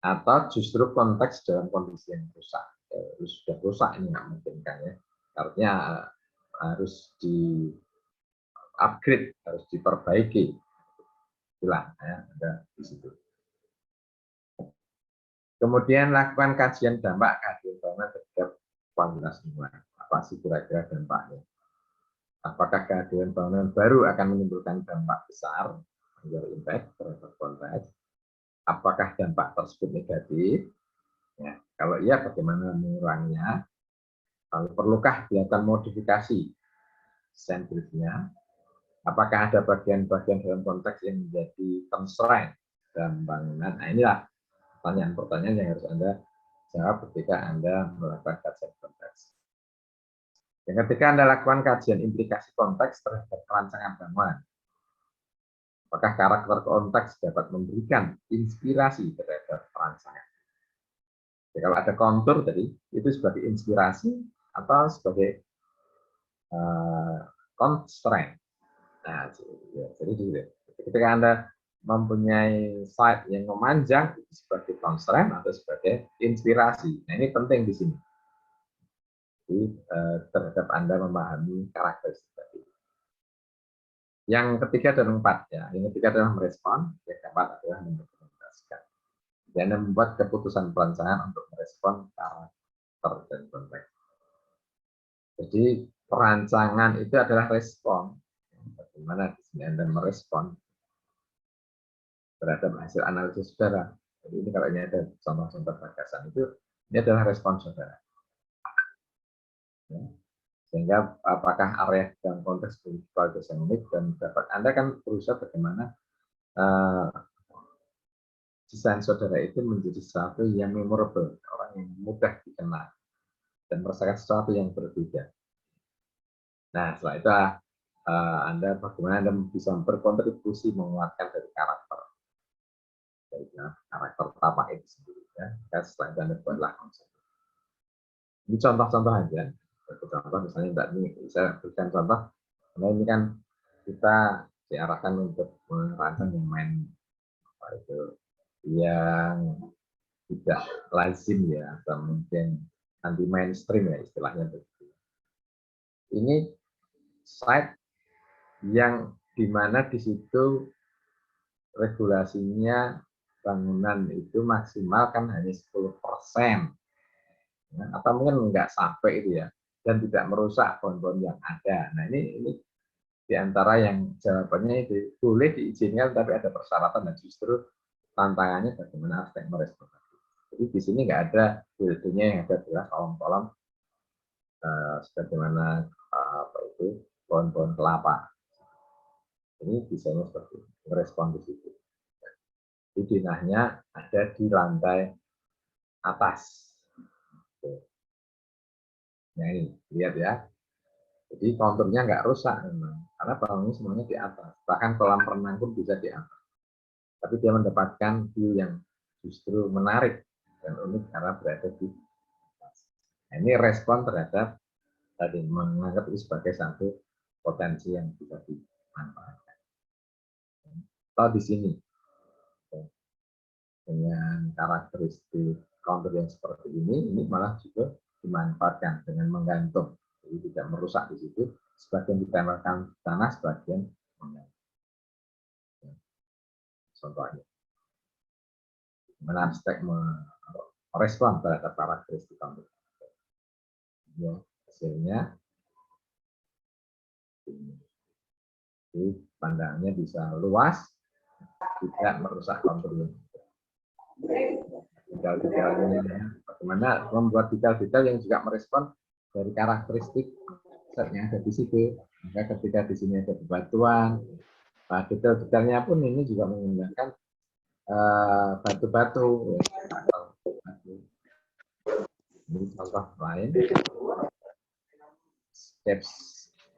S3: Atau justru konteks dalam kondisi yang rusak? Sudah rusak ini nggak mungkin kan ya. Artinya harus di-upgrade, harus diperbaiki. Itulah ya, ada di situ. Kemudian lakukan kajian dampak kehadiran bangunan terhadap kualitas lingkungan. Apa sih kira-kira dampaknya? Apakah kehadiran bangunan baru akan menimbulkan dampak besar, impact terhadap konteks? Apakah dampak tersebut negatif? Ya, kalau iya, bagaimana menguranginya? Lalu perlukah dilakukan modifikasi sentrifnya? Apakah ada bagian-bagian dalam konteks yang menjadi constraint dalam bangunan? Nah, inilah pertanyaan-pertanyaan yang harus Anda jawab ketika Anda melakukan kajian konteks. Dan ketika Anda lakukan kajian implikasi konteks terhadap perancangan bangunan, apakah karakter konteks dapat memberikan inspirasi terhadap perancangan? Jadi, kalau ada kontur tadi, itu sebagai inspirasi atau sebagai constraint. Nah, jadi ketika Anda mempunyai slide yang memanjang itu sebagai constraint atau sebagai inspirasi. Nah, ini penting di sini. Jadi, terhadap Anda memahami karakteristik tadi. Yang ketiga dan keempat, ya. Yang ketiga adalah merespon, yang keempat adalah mendokumentasikan. Dan membuat keputusan perancangan untuk merespon karakter dan konteks. Jadi perancangan itu adalah respon. Bagaimana di sini Anda merespon terhadap hasil analisis saudara. Jadi ini kalau ini ada contoh-contoh gagasan itu, ini adalah respon saudara. Ya. Sehingga apakah area dalam konteks kualitas yang unik dan dapat Anda kan berusaha bagaimana desain saudara itu menjadi sesuatu yang memorable, orang yang mudah dikenal dan merasakan sesuatu yang berbeda. Nah, setelah itu Anda bagaimana Anda bisa berkontribusi menguatkan dari karakter, karakter tapak itu sendiri. Ya. Setelah itu Anda buatlah konsep. Ini contoh-contoh aja. Contoh misalnya ini saya berikan contoh. Karena ini kan kita diarahkan untuk merancang yang main apa itu yang tidak lazim ya, atau mungkin anti mainstream ya istilahnya begitu. Ini site yang dimana di situ regulasinya bangunan itu maksimal kan hanya 10%, ya, atau mungkin nggak sampai itu ya, dan tidak merusak pohon-pohon yang ada. Nah ini diantara yang jawabannya itu boleh diizinkan, tapi ada persyaratan dan justru tantangannya bagaimana aspek merespon. Jadi di sini nggak ada buildingnya yang ada adalah kolom-kolom sebagaimana apa itu pohon-pohon kelapa. Ini desainnya seperti itu, merespon di situ. Jadi dinahnya ada di lantai atas. Nah ini lihat ya. Jadi konturnya nggak rusak memang, karena bangunnya semuanya di atas. Bahkan kolam renang pun bisa di atas. Tapi dia mendapatkan view yang justru menarik dan unik karena berada di atas. Nah, ini respon terhadap tadi menganggap itu sebagai satu potensi yang bisa dimanfaatkan. Atau di sini dengan karakteristik kontur yang seperti ini malah juga dimanfaatkan dengan menggantung. Jadi tidak merusak di situ, sebagian ditempelkan tanah, sebagian menggantung. Contohnya, menabstek merespon terhadap karakteristik kontur. Ya, hasilnya, jadi pandangnya bisa luas, tidak merusak konturnya. Detail-detailnya, bagaimana membuat detail-detail yang juga merespon dari karakteristik yang ada di situ. Maka ketika di sini ada bebatuan, detail-detailnya pun ini juga menggunakan batu-batu. Ini contoh lain. Steps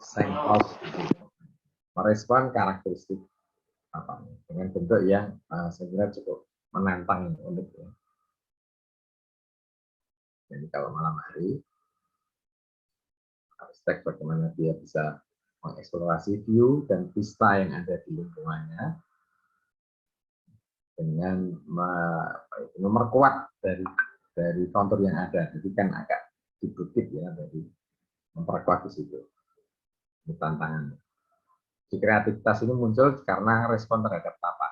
S3: signpost merespon karakteristik apa dengan bentuk yang saya kira cukup menantang untuk ya. Jadi kalau malam hari arsitek bagaimana dia bisa mengeksplorasi view dan vista yang ada di lingkungannya dengan memperkuat dari kontur yang ada. Jadi kan agak dibukit ya dari memperkuat di situ. Ini tantangannya. Di kreativitas ini muncul karena respon terhadap tapak.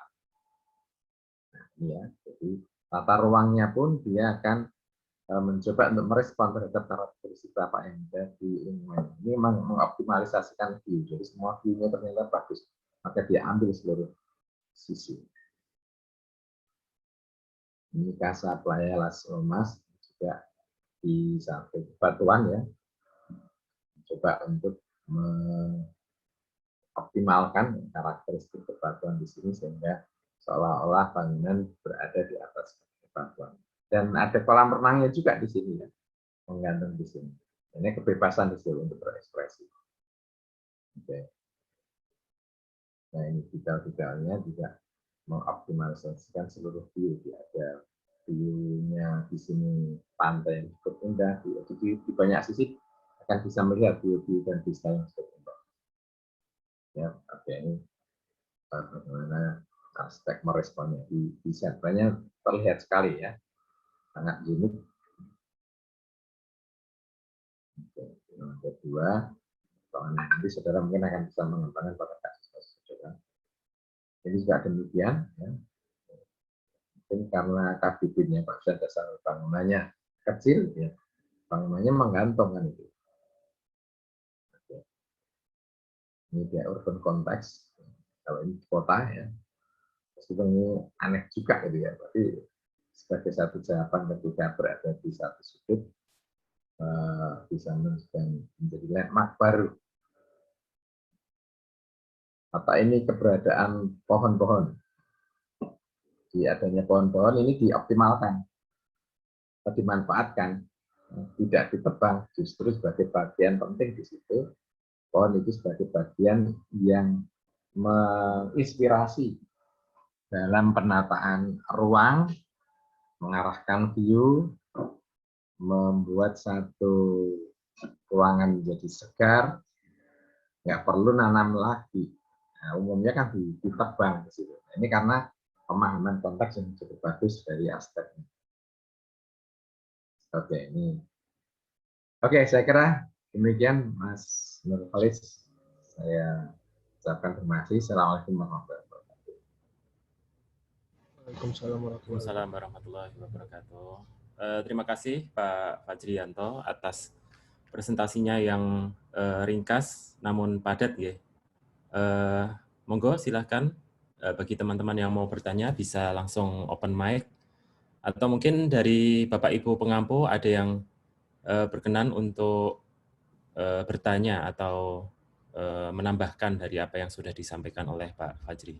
S3: Nah, ya, jadi tata ruangnya pun dia akan mencoba untuk merespon terhadap karakteristik tapak yang ada di lingkungan. Ini memang mengoptimalisasikan view. Jadi semua view-nya ternyata bagus, maka dia ambil seluruh sisi. Ini Casa Playa Las Lomas juga di samping batuan ya, coba untuk optimalkan karakteristik bebatuan di sini sehingga seolah-olah bangunan berada di atas bebatuan. Dan ada kolam renangnya juga di sini ya, menggantung di sini. Ini kebebasan di sini untuk berekspresi. Oke. Nah ini detail-detailnya juga mengoptimalisasikan seluruh view. Ada view-nya di sini pantai yang cukup indah, di banyak sisi akan bisa melihat view dan vista yang seperti ya. Oke, ini bagaimana aspek meresponnya di sentranya terlihat sekali ya, sangat unik. Oke, yang kedua, nanti saudara mungkin akan bisa mengembangkan pada kasus-kasus saudara. Ini juga demikian ya. Mungkin karena KBP-nya Pak Ustaz dasar bangunannya kecil ya, bangunannya menggantung kan itu. Oke. Ini dia urban konteks, kalau ini kota ya, meskipun ini aneh juga gitu ya, tapi sebagai satu jawaban ketika berada di satu sudut bisa menjadi landmark baru. Atau ini keberadaan pohon-pohon. Di adanya pohon-pohon ini dioptimalkan, dimanfaatkan, tidak ditebang, justru sebagai bagian penting di situ. Pohon itu sebagai bagian yang menginspirasi dalam penataan ruang, mengarahkan view, membuat satu ruangan menjadi segar, nggak perlu nanam lagi. Nah, umumnya kan ditebang di situ. Ini karena pemahaman konteks yang cukup bagus dari aspeknya. Oke, ini. Oke, saya kira demikian Mas Nur Khalid. Saya ucapkan terima kasih. Assalamualaikum warahmatullahi wabarakatuh.
S2: Waalaikumsalam warahmatullahi wabarakatuh. Terima kasih Pak Fajrianto atas presentasinya yang ringkas namun padat ya. Monggo silahkan bagi teman-teman yang mau bertanya bisa langsung open mic atau mungkin dari Bapak Ibu pengampu ada yang berkenan untuk bertanya atau menambahkan dari apa yang sudah disampaikan oleh Pak Fajri.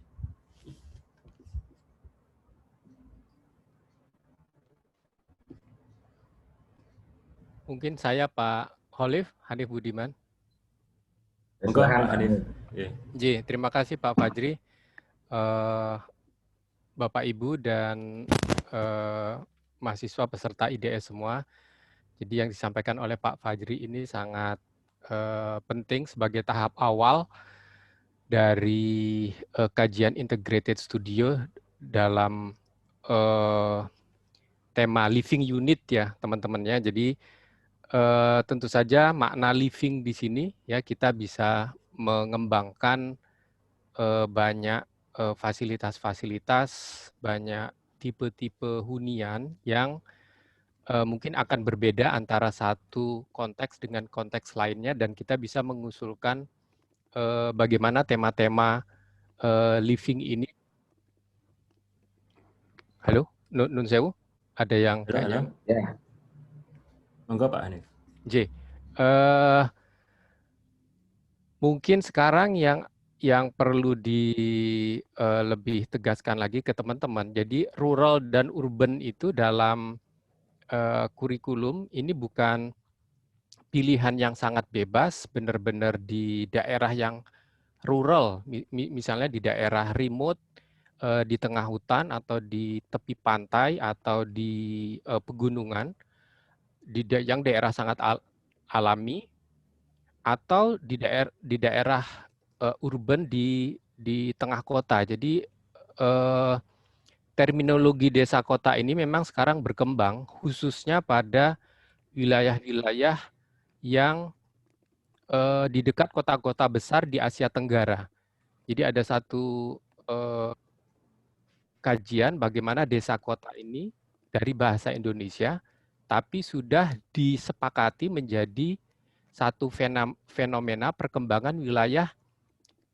S5: Mungkin saya Pak Hanif Budiman.
S2: Monggo Pak Hanif.
S5: Ji, terima kasih Pak Fajri, Bapak Ibu dan mahasiswa peserta IDS semua. Jadi yang disampaikan oleh Pak Fajri ini sangat penting sebagai tahap awal dari kajian integrated studio dalam tema living unit ya teman-temannya. Jadi tentu saja makna living di sini ya kita bisa mengembangkan banyak fasilitas-fasilitas, banyak tipe-tipe hunian yang mungkin akan berbeda antara satu konteks dengan konteks lainnya dan kita bisa mengusulkan bagaimana tema-tema living ini. Halo, Nun Sewu, ada yang kayaknya?
S2: Ya. Monggo Pak Hanif.
S5: J. Mungkin sekarang yang perlu lebih tegaskan lagi ke teman-teman. Jadi rural dan urban itu dalam kurikulum ini bukan pilihan yang sangat bebas, benar-benar di daerah yang rural, misalnya di daerah remote, di tengah hutan atau di tepi pantai atau di pegunungan, yang daerah sangat alami, atau di daerah urban di tengah kota. Jadi terminologi desa kota ini memang sekarang berkembang khususnya pada wilayah-wilayah yang di dekat kota-kota besar di Asia Tenggara. Jadi ada satu kajian bagaimana desa kota ini dari bahasa Indonesia, tapi sudah disepakati menjadi satu fenomena perkembangan wilayah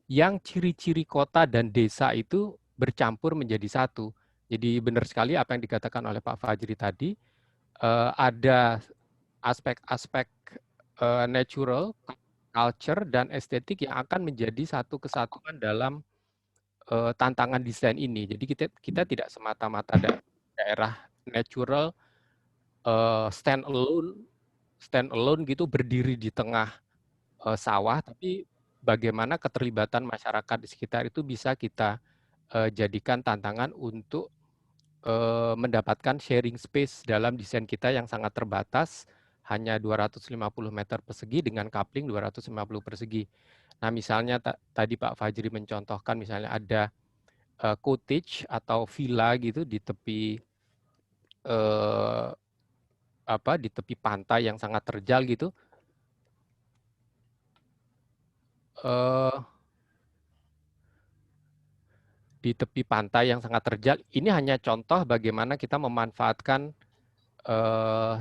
S5: yang ciri-ciri kota dan desa itu bercampur menjadi satu. Jadi benar sekali apa yang dikatakan oleh Pak Fajri tadi, ada aspek-aspek natural, culture, dan estetik yang akan menjadi satu kesatuan dalam tantangan desain ini. Jadi kita tidak semata-mata daerah natural stand alone gitu berdiri di tengah sawah, tapi bagaimana keterlibatan masyarakat di sekitar itu bisa kita jadikan tantangan untuk mendapatkan sharing space dalam desain kita yang sangat terbatas, hanya 250 meter persegi dengan coupling 250 persegi. Nah, misalnya tadi Pak Fajri mencontohkan misalnya ada cottage atau villa gitu di tepi di tepi pantai yang sangat terjal gitu. Di tepi pantai yang sangat terjal, ini hanya contoh bagaimana kita memanfaatkan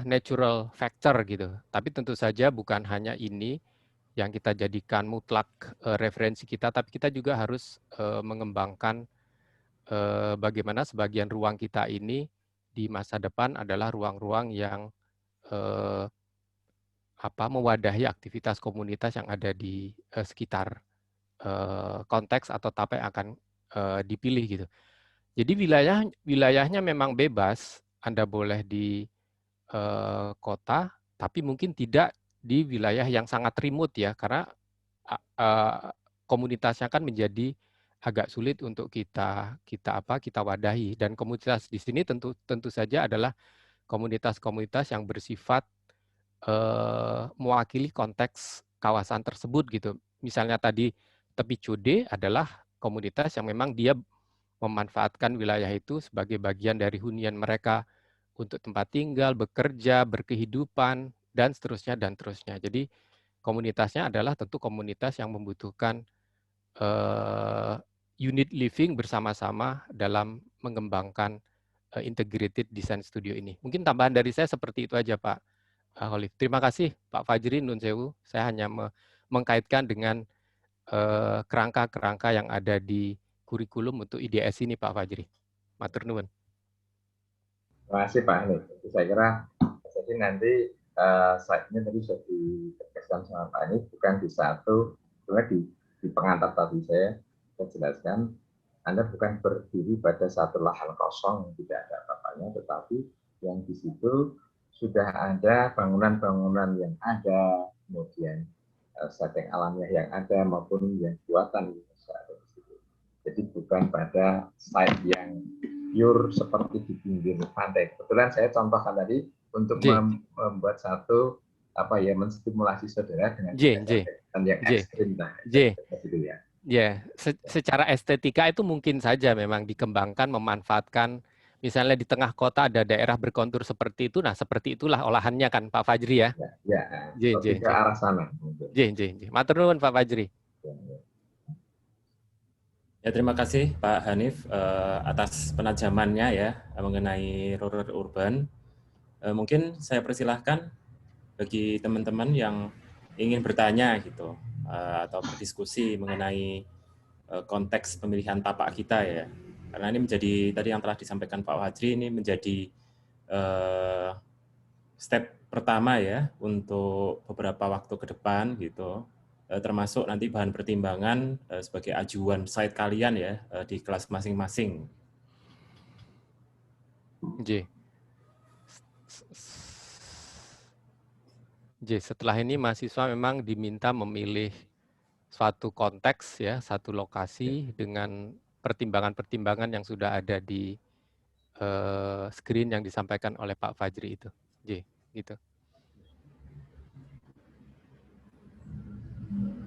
S5: natural factor gitu. Tapi tentu saja bukan hanya ini yang kita jadikan mutlak referensi kita, tapi kita juga harus mengembangkan bagaimana sebagian ruang kita ini di masa depan adalah ruang-ruang yang mewadahi aktivitas komunitas yang ada di sekitar konteks atau tape yang akan dipilih gitu. Jadi wilayahnya memang bebas, Anda boleh di kota, tapi mungkin tidak di wilayah yang sangat remote ya, karena komunitasnya kan menjadi agak sulit untuk kita wadahi. Dan komunitas di sini tentu saja adalah komunitas-komunitas yang bersifat mewakili konteks kawasan tersebut gitu. Misalnya tadi tepi Code adalah komunitas yang memang dia memanfaatkan wilayah itu sebagai bagian dari hunian mereka untuk tempat tinggal, bekerja, berkehidupan, dan seterusnya, dan terusnya. Jadi komunitasnya adalah tentu komunitas yang membutuhkan unit living bersama-sama dalam mengembangkan integrated design studio ini. Mungkin tambahan dari saya seperti itu aja Pak Khalif. Terima kasih Pak Fajri, Nun Sewu. Saya hanya mengkaitkan dengan kerangka-kerangka yang ada di kurikulum untuk IDS ini Pak Fajri. Matur nuwun.
S3: Terima kasih Pak Hanif. Saya kira jadi nanti slide-nya tadi sudah ditegaskan sama Pak Hanif, bukan di satu, sebenarnya di pengantar tadi saya jelaskan, Anda bukan berdiri pada satu lahan kosong yang tidak ada apa-apanya, tetapi yang di situ sudah ada bangunan-bangunan yang ada, kemudian setting alamiah yang ada maupun yang buatan yang ada di situ. Jadi bukan pada site yang pure seperti di pinggir pantai. Kebetulan saya contohkan tadi untuk membuat satu menstimulasi saudara dengan yang ekstrim
S5: secara estetika itu mungkin saja memang dikembangkan, memanfaatkan. Misalnya di tengah kota ada daerah berkontur seperti itu, nah seperti itulah olahannya kan Pak Fajri ya?
S3: Ke arah sana.
S5: Matur nuwun Pak Fajri.
S2: Ya, terima kasih Pak Hanif atas penajamannya ya mengenai rural urban. Mungkin saya persilahkan bagi teman-teman yang ingin bertanya gitu atau berdiskusi mengenai konteks pemilihan tapak kita ya. Karena ini menjadi tadi yang telah disampaikan Pak Fajri, ini menjadi step pertama ya untuk beberapa waktu ke depan gitu, termasuk nanti bahan pertimbangan sebagai ajuan site kalian ya di kelas masing-masing.
S5: Setelah ini mahasiswa memang diminta memilih suatu konteks ya, satu lokasi dengan pertimbangan-pertimbangan yang sudah ada di screen yang disampaikan oleh Pak Fajri itu. Gitu.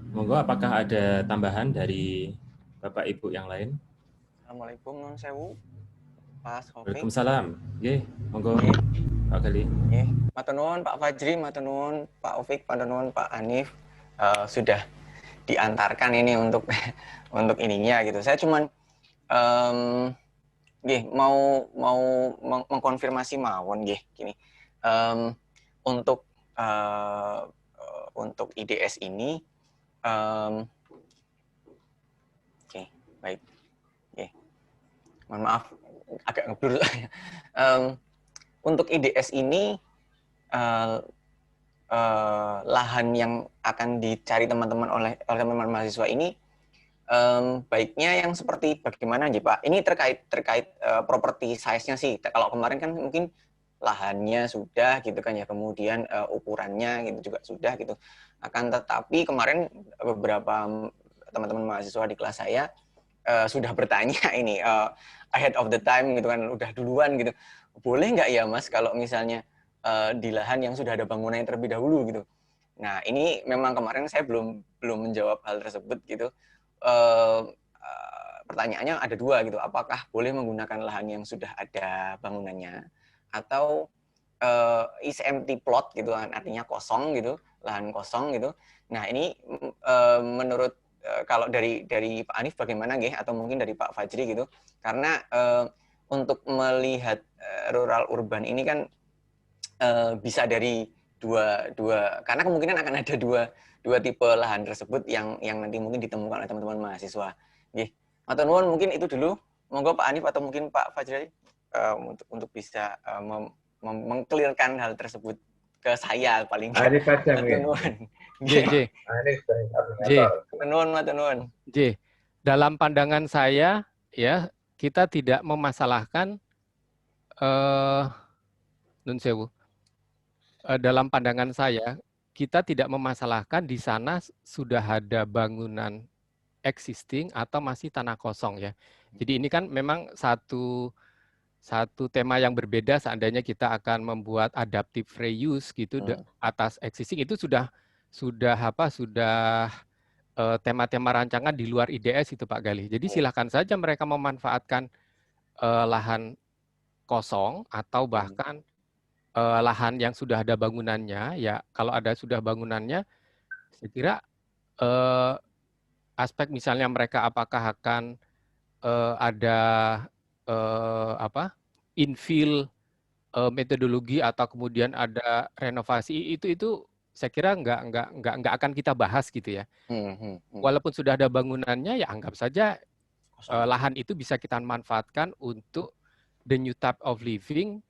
S2: Monggo, apakah ada tambahan dari Bapak Ibu yang lain?
S6: Assalamualaikum Nun Sewu, Pak Sofik.
S2: Waalaikumsalam. Monggo Pak Gali.
S6: Matur nuwun Pak Fajri, matur nuwun Pak Ofik, matur nuwun Pak Hanif, sudah diantarkan ini untuk ininya gitu. Saya cuman mau mengkonfirmasi mawon gini. Untuk IDS ini baik. Mohon maaf agak ngeblur. Untuk IDS ini lahan yang akan dicari teman-teman oleh teman-teman mahasiswa ini baiknya yang seperti bagaimana nih Pak? Ini terkait property size-nya sih. Kalau kemarin kan mungkin lahannya sudah gitu kan ya, kemudian ukurannya gitu juga sudah gitu. Akan tetapi kemarin beberapa teman-teman mahasiswa di kelas saya sudah bertanya ini ahead of the time gitu kan, udah duluan gitu. Boleh nggak ya Mas kalau misalnya di lahan yang sudah ada bangunan yang terlebih dahulu gitu. Nah, ini memang kemarin saya belum menjawab hal tersebut gitu. Pertanyaannya ada dua gitu. Apakah boleh menggunakan lahan yang sudah ada bangunannya atau is empty plot gitu kan, artinya kosong gitu, lahan kosong gitu. Nah, ini menurut kalau dari Pak Hanif bagaimana nggih, atau mungkin dari Pak Fajri gitu. Karena untuk melihat rural urban ini kan bisa dari dua karena kemungkinan akan ada dua tipe lahan tersebut yang nanti mungkin ditemukan oleh teman-teman mahasiswa. Nggih. Matur nuwun, mungkin itu dulu. Monggo Pak Hanif atau mungkin Pak Fajri untuk bisa mengklirkan hal tersebut ke saya paling nggak.
S3: Hanif aja mungkin.
S6: Matur nuwun.
S5: Dalam pandangan saya ya, kita tidak memasalahkan nun sewu. Dalam pandangan saya, kita tidak memasalahkan di sana sudah ada bangunan existing atau masih tanah kosong ya. Jadi ini kan memang satu tema yang berbeda. Seandainya kita akan membuat adaptive reuse gitu atas existing, itu sudah tema-tema rancangan di luar IDS itu Pak Galih. Jadi silakan saja mereka memanfaatkan lahan kosong atau bahkan lahan yang sudah ada bangunannya. Ya, kalau ada sudah bangunannya, saya kira aspek misalnya mereka apakah akan ada infill metodologi atau kemudian ada renovasi, itu saya kira nggak akan kita bahas gitu ya. Walaupun sudah ada bangunannya, ya anggap saja lahan itu bisa kita manfaatkan untuk the new type of living.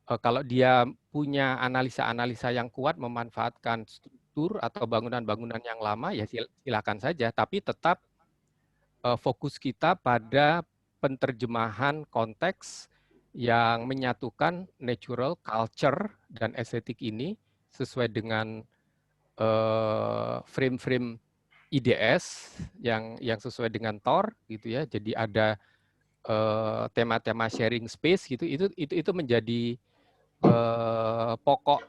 S5: Kalau dia punya analisa-analisa yang kuat memanfaatkan struktur atau bangunan-bangunan yang lama, ya silakan saja. Tapi tetap fokus kita pada penterjemahan konteks yang menyatukan natural, culture, dan estetik ini sesuai dengan frame-frame IDS yang sesuai dengan TOR gitu ya. Jadi ada tema-tema sharing space gitu. Itu menjadi pokok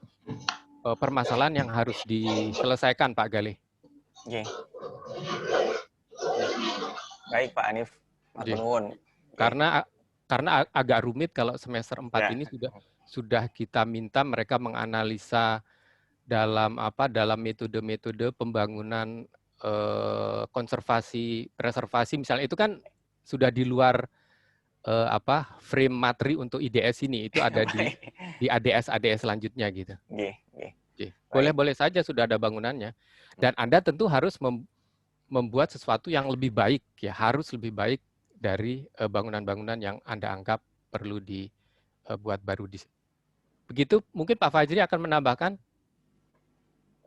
S5: permasalahan yang harus diselesaikan Pak Galih.
S6: Oke. Baik Pak Hanif. Matur nuwun.
S5: Karena agak rumit kalau semester 4 ini sudah kita minta mereka menganalisa dalam metode-metode pembangunan konservasi, preservasi misalnya, itu kan sudah di luar frame materi untuk IDS ini. Itu ada di ADS selanjutnya gitu. Boleh saja sudah ada bangunannya. Dan Anda tentu harus membuat sesuatu yang lebih baik ya, harus lebih baik dari bangunan-bangunan yang Anda anggap perlu dibuat baru. Begitu mungkin Pak Fajri akan menambahkan.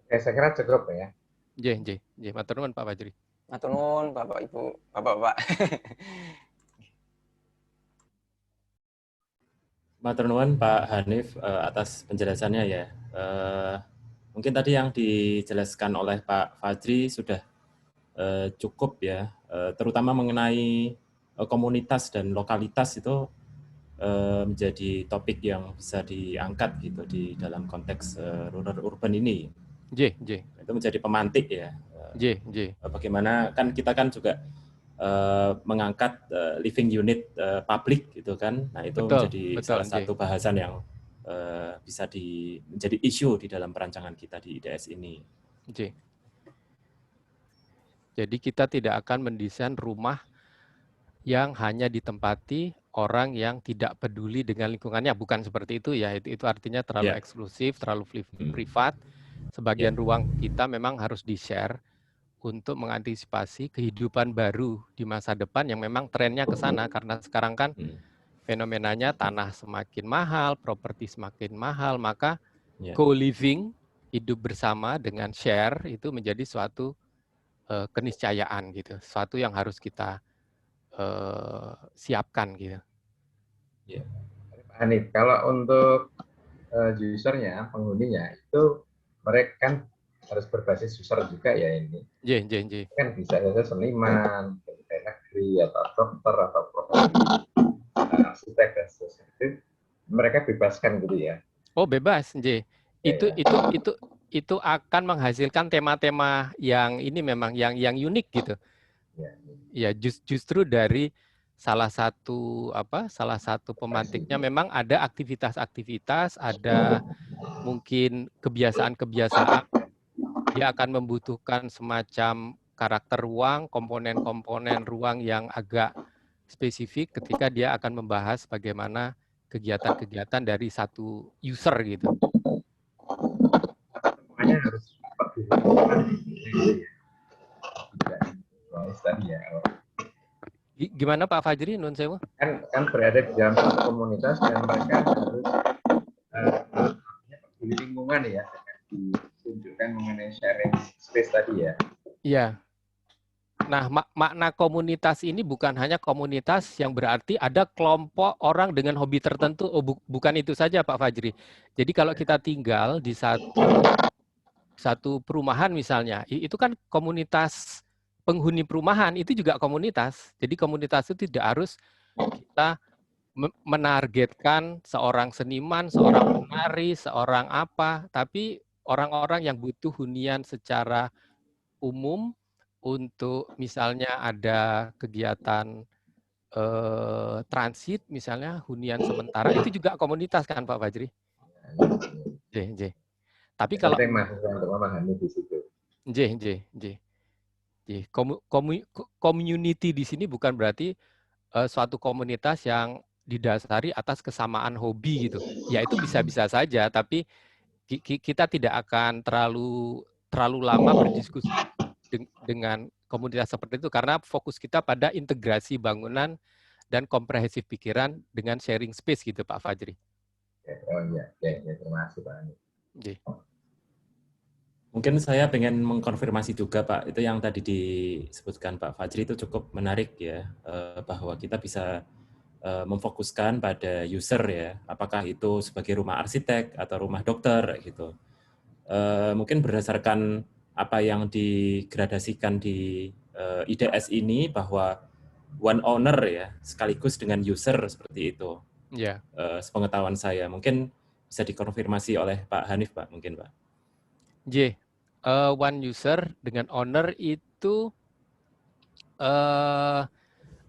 S3: Oke, saya kira cukup ya.
S5: Matur nuwun Pak Fajri.
S6: Matur nuwun Bapak Ibu, Bapak-bapak.
S2: Matur nuwun Pak Hanif atas penjelasannya ya. Mungkin tadi yang dijelaskan oleh Pak Fajri sudah cukup ya, terutama mengenai komunitas dan lokalitas itu menjadi topik yang bisa diangkat gitu di dalam konteks rural urban ini. Itu menjadi pemantik ya. Bagaimana kan kita kan juga mengangkat living unit publik gitu kan. Nah, itu menjadi salah satu bahasan yang bisa menjadi isu di dalam perancangan kita di IDS ini.
S5: Jadi kita tidak akan mendesain rumah yang hanya ditempati orang yang tidak peduli dengan lingkungannya. Bukan seperti itu ya. Itu artinya terlalu eksklusif, terlalu privat. Sebagian ruang kita memang harus di-share untuk mengantisipasi kehidupan baru di masa depan yang memang trennya ke sana. Karena sekarang kan fenomenanya tanah semakin mahal, properti semakin mahal, maka co-living, hidup bersama dengan share, itu menjadi suatu keniscayaan gitu, suatu yang harus kita siapkan gitu.
S3: Pak Hanif, kalau untuk usernya, penghuninya itu mereka kan harus berbasis user juga ya ini. Kan bisa saja seniman, pegawai negeri atau dokter atau profesi arsitek dan seterusnya. Itu mereka bebaskan gitu ya.
S5: Oh, bebas, J.
S3: Ya,
S5: Itu akan menghasilkan tema-tema yang ini memang yang unik gitu.
S3: ya.
S5: Ya, justru dari salah satu pemantiknya memang ada aktivitas-aktivitas, ada mungkin kebiasaan-kebiasaan. Dia akan membutuhkan semacam karakter ruang, komponen-komponen ruang yang agak spesifik ketika dia akan membahas bagaimana kegiatan-kegiatan dari satu user gitu.
S3: Pokoknya harus tadi ya.
S5: Gimana Pak Fajri, Nun Sewu?
S3: Kan berada di dalam satu komunitas dan mereka harus peduli lingkungan ya, ditunjukkan mengenai sharing space tadi ya.
S5: Iya. Nah, makna komunitas ini bukan hanya komunitas yang berarti ada kelompok orang dengan hobi tertentu. Oh, bukan itu saja Pak Fajri. Jadi kalau kita tinggal di satu perumahan misalnya, itu kan komunitas penghuni perumahan, itu juga komunitas. Jadi komunitas itu tidak harus kita menargetkan seorang seniman, seorang penari, seorang apa, tapi orang-orang yang butuh hunian secara umum untuk misalnya ada kegiatan transit, misalnya hunian sementara, itu juga komunitas kan Pak Fajri? J. Tapi kalau
S3: Penting mahasiswa untuk memahami di situ.
S5: J. Community di sini bukan berarti suatu komunitas yang didasari atas kesamaan hobi gitu. Ya itu bisa-bisa saja, tapi kita tidak akan terlalu lama berdiskusi dengan komunitas seperti itu karena fokus kita pada integrasi bangunan dan komprehensif pikiran dengan sharing space gitu Pak Fajri.
S3: Oh iya, terima kasih Pak Ani.
S2: Mungkin saya pengen mengkonfirmasi juga Pak, itu yang tadi disebutkan Pak Fajri itu cukup menarik ya, bahwa kita bisa memfokuskan pada user ya, apakah itu sebagai rumah arsitek atau rumah dokter gitu. Mungkin berdasarkan apa yang digradasikan di IDS ini bahwa one owner ya, sekaligus dengan user seperti itu.
S5: Ya.
S2: Sepengetahuan saya, mungkin bisa dikonfirmasi oleh Pak Hanif Pak, mungkin Pak.
S5: One user dengan owner itu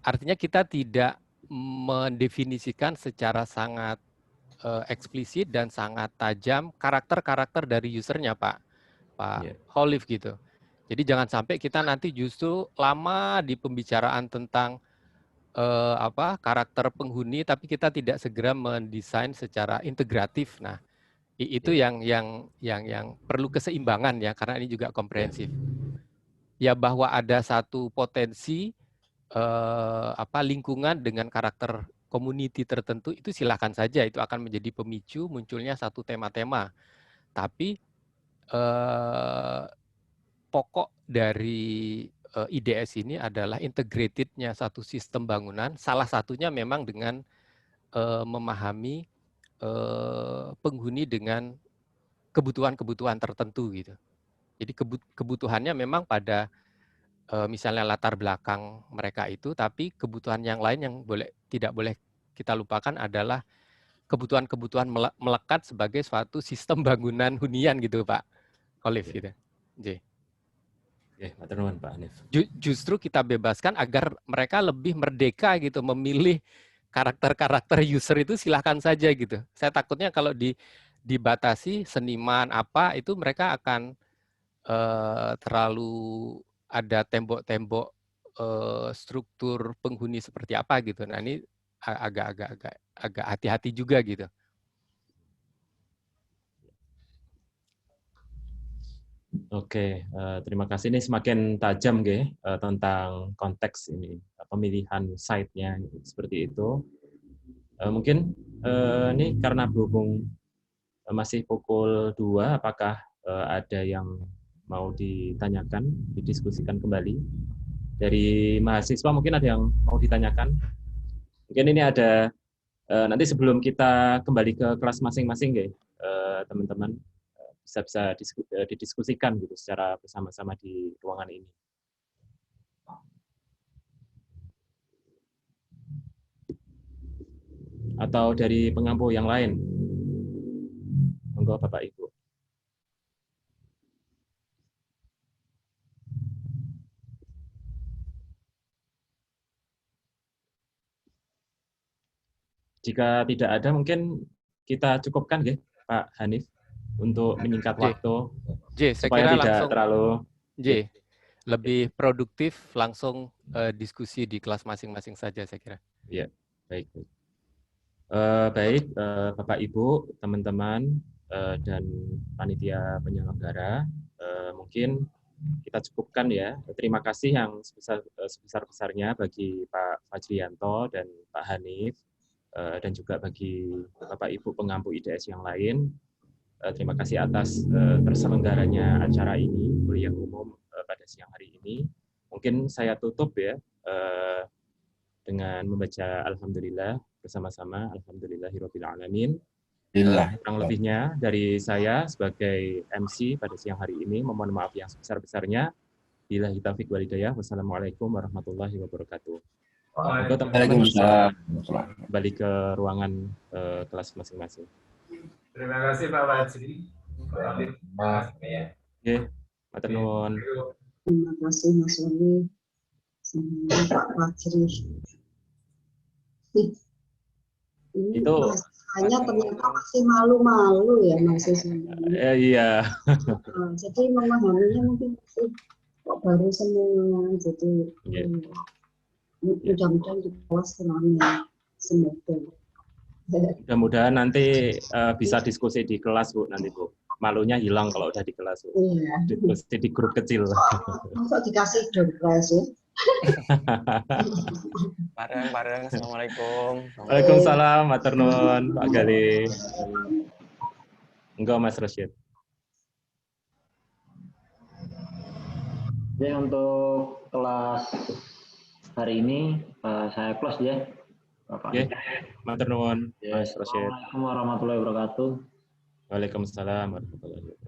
S5: artinya kita tidak mendefinisikan secara sangat eksplisit dan sangat tajam karakter-karakter dari usernya Pak Holif gitu. Jadi jangan sampai kita nanti justru lama di pembicaraan tentang karakter penghuni, tapi kita tidak segera mendesain secara integratif. Nah, itu yang perlu keseimbangan ya, karena ini juga komprehensif. Ya bahwa ada satu potensi lingkungan dengan karakter community tertentu itu silakan saja, itu akan menjadi pemicu munculnya satu tema-tema. Tapi pokok dari IDS ini adalah integrated-nya satu sistem bangunan, salah satunya memang dengan memahami penghuni dengan kebutuhan-kebutuhan tertentu gitu. Jadi kebutuhannya memang pada misalnya latar belakang mereka itu, tapi kebutuhan yang lain yang tidak boleh kita lupakan adalah kebutuhan-kebutuhan melekat sebagai suatu sistem bangunan hunian gitu Pak Holif gitu.
S2: Pak Hanif.
S5: Justru kita bebaskan agar mereka lebih merdeka gitu memilih karakter-karakter user itu silahkan saja gitu. Saya takutnya kalau dibatasi seniman apa itu mereka akan terlalu ada tembok-tembok struktur penghuni seperti apa gitu. Nah ini agak hati-hati juga gitu.
S2: Oke, terima kasih. Ini semakin tajam tentang konteks ini, pemilihan site-nya seperti itu. Mungkin ini karena berhubung masih pukul 2, apakah ada yang mau ditanyakan, didiskusikan kembali? Dari mahasiswa mungkin ada yang mau ditanyakan? Mungkin ini ada, nanti sebelum kita kembali ke kelas masing-masing teman-teman, bisa didiskusikan gitu secara bersama-sama di ruangan ini. Atau dari pengampu yang lain. Monggo Bapak Ibu. Jika tidak ada, mungkin kita cukupkan ya, Pak Hanif, untuk menyingkat waktu
S5: saya
S2: supaya
S5: kira
S2: tidak
S5: langsung
S2: terlalu
S5: lebih produktif, langsung diskusi di kelas masing-masing saja saya kira.
S2: Ya, baik. Baik, Bapak Ibu, teman-teman dan panitia penyelenggara, mungkin kita cukupkan ya. Terima kasih yang sebesar-besarnya bagi Pak Fajrianto dan Pak Hanif, dan juga bagi Bapak Ibu pengampu IDS yang lain. Terima kasih atas terselenggaranya acara ini, kuliah umum pada siang hari ini. Mungkin saya tutup ya dengan membaca Alhamdulillah bersama-sama. Alhamdulillahirabbil alamin. Kurang lebihnya dari saya sebagai MC pada siang hari ini, mohon maaf yang sebesar-besarnya. Billahi taufiq wal hidayah. Wassalamualaikum warahmatullahi wabarakatuh.
S7: Waalaikumsalam.
S2: Kembali ke ruangan kelas masing-masing.
S8: Terima kasih Pak Fajri.
S2: Oke, matur nuwun.
S9: Terima kasih Mas Wali sama Pak Fajri. Ini
S2: Itu
S9: hanya ternyata masih malu-malu ya mahasiswanya.
S2: Iya.
S9: Jadi memahaminya mungkin masih kok baru semua. Jadi mudah-mudahan di kelas tenangnya semoga.
S2: Mudah-mudahan nanti bisa diskusi di kelas Bu nanti Bu. Malunya hilang kalau udah di kelas Bu.
S9: Iya.
S2: Diskusi di grup kecil.
S9: Masa dikasih dompet ya?
S6: Bareng. Assalamualaikum.
S2: Waalaikumsalam, matur nuwun Pak Gali. Enggak Mas Rashid.
S7: Jadi untuk kelas hari ini saya close ya.
S2: Oke, matur nuwun Mas Rashid.
S7: Assalamualaikum warahmatullahi wabarakatuh.
S2: Waalaikumsalam warahmatullahi wabarakatuh.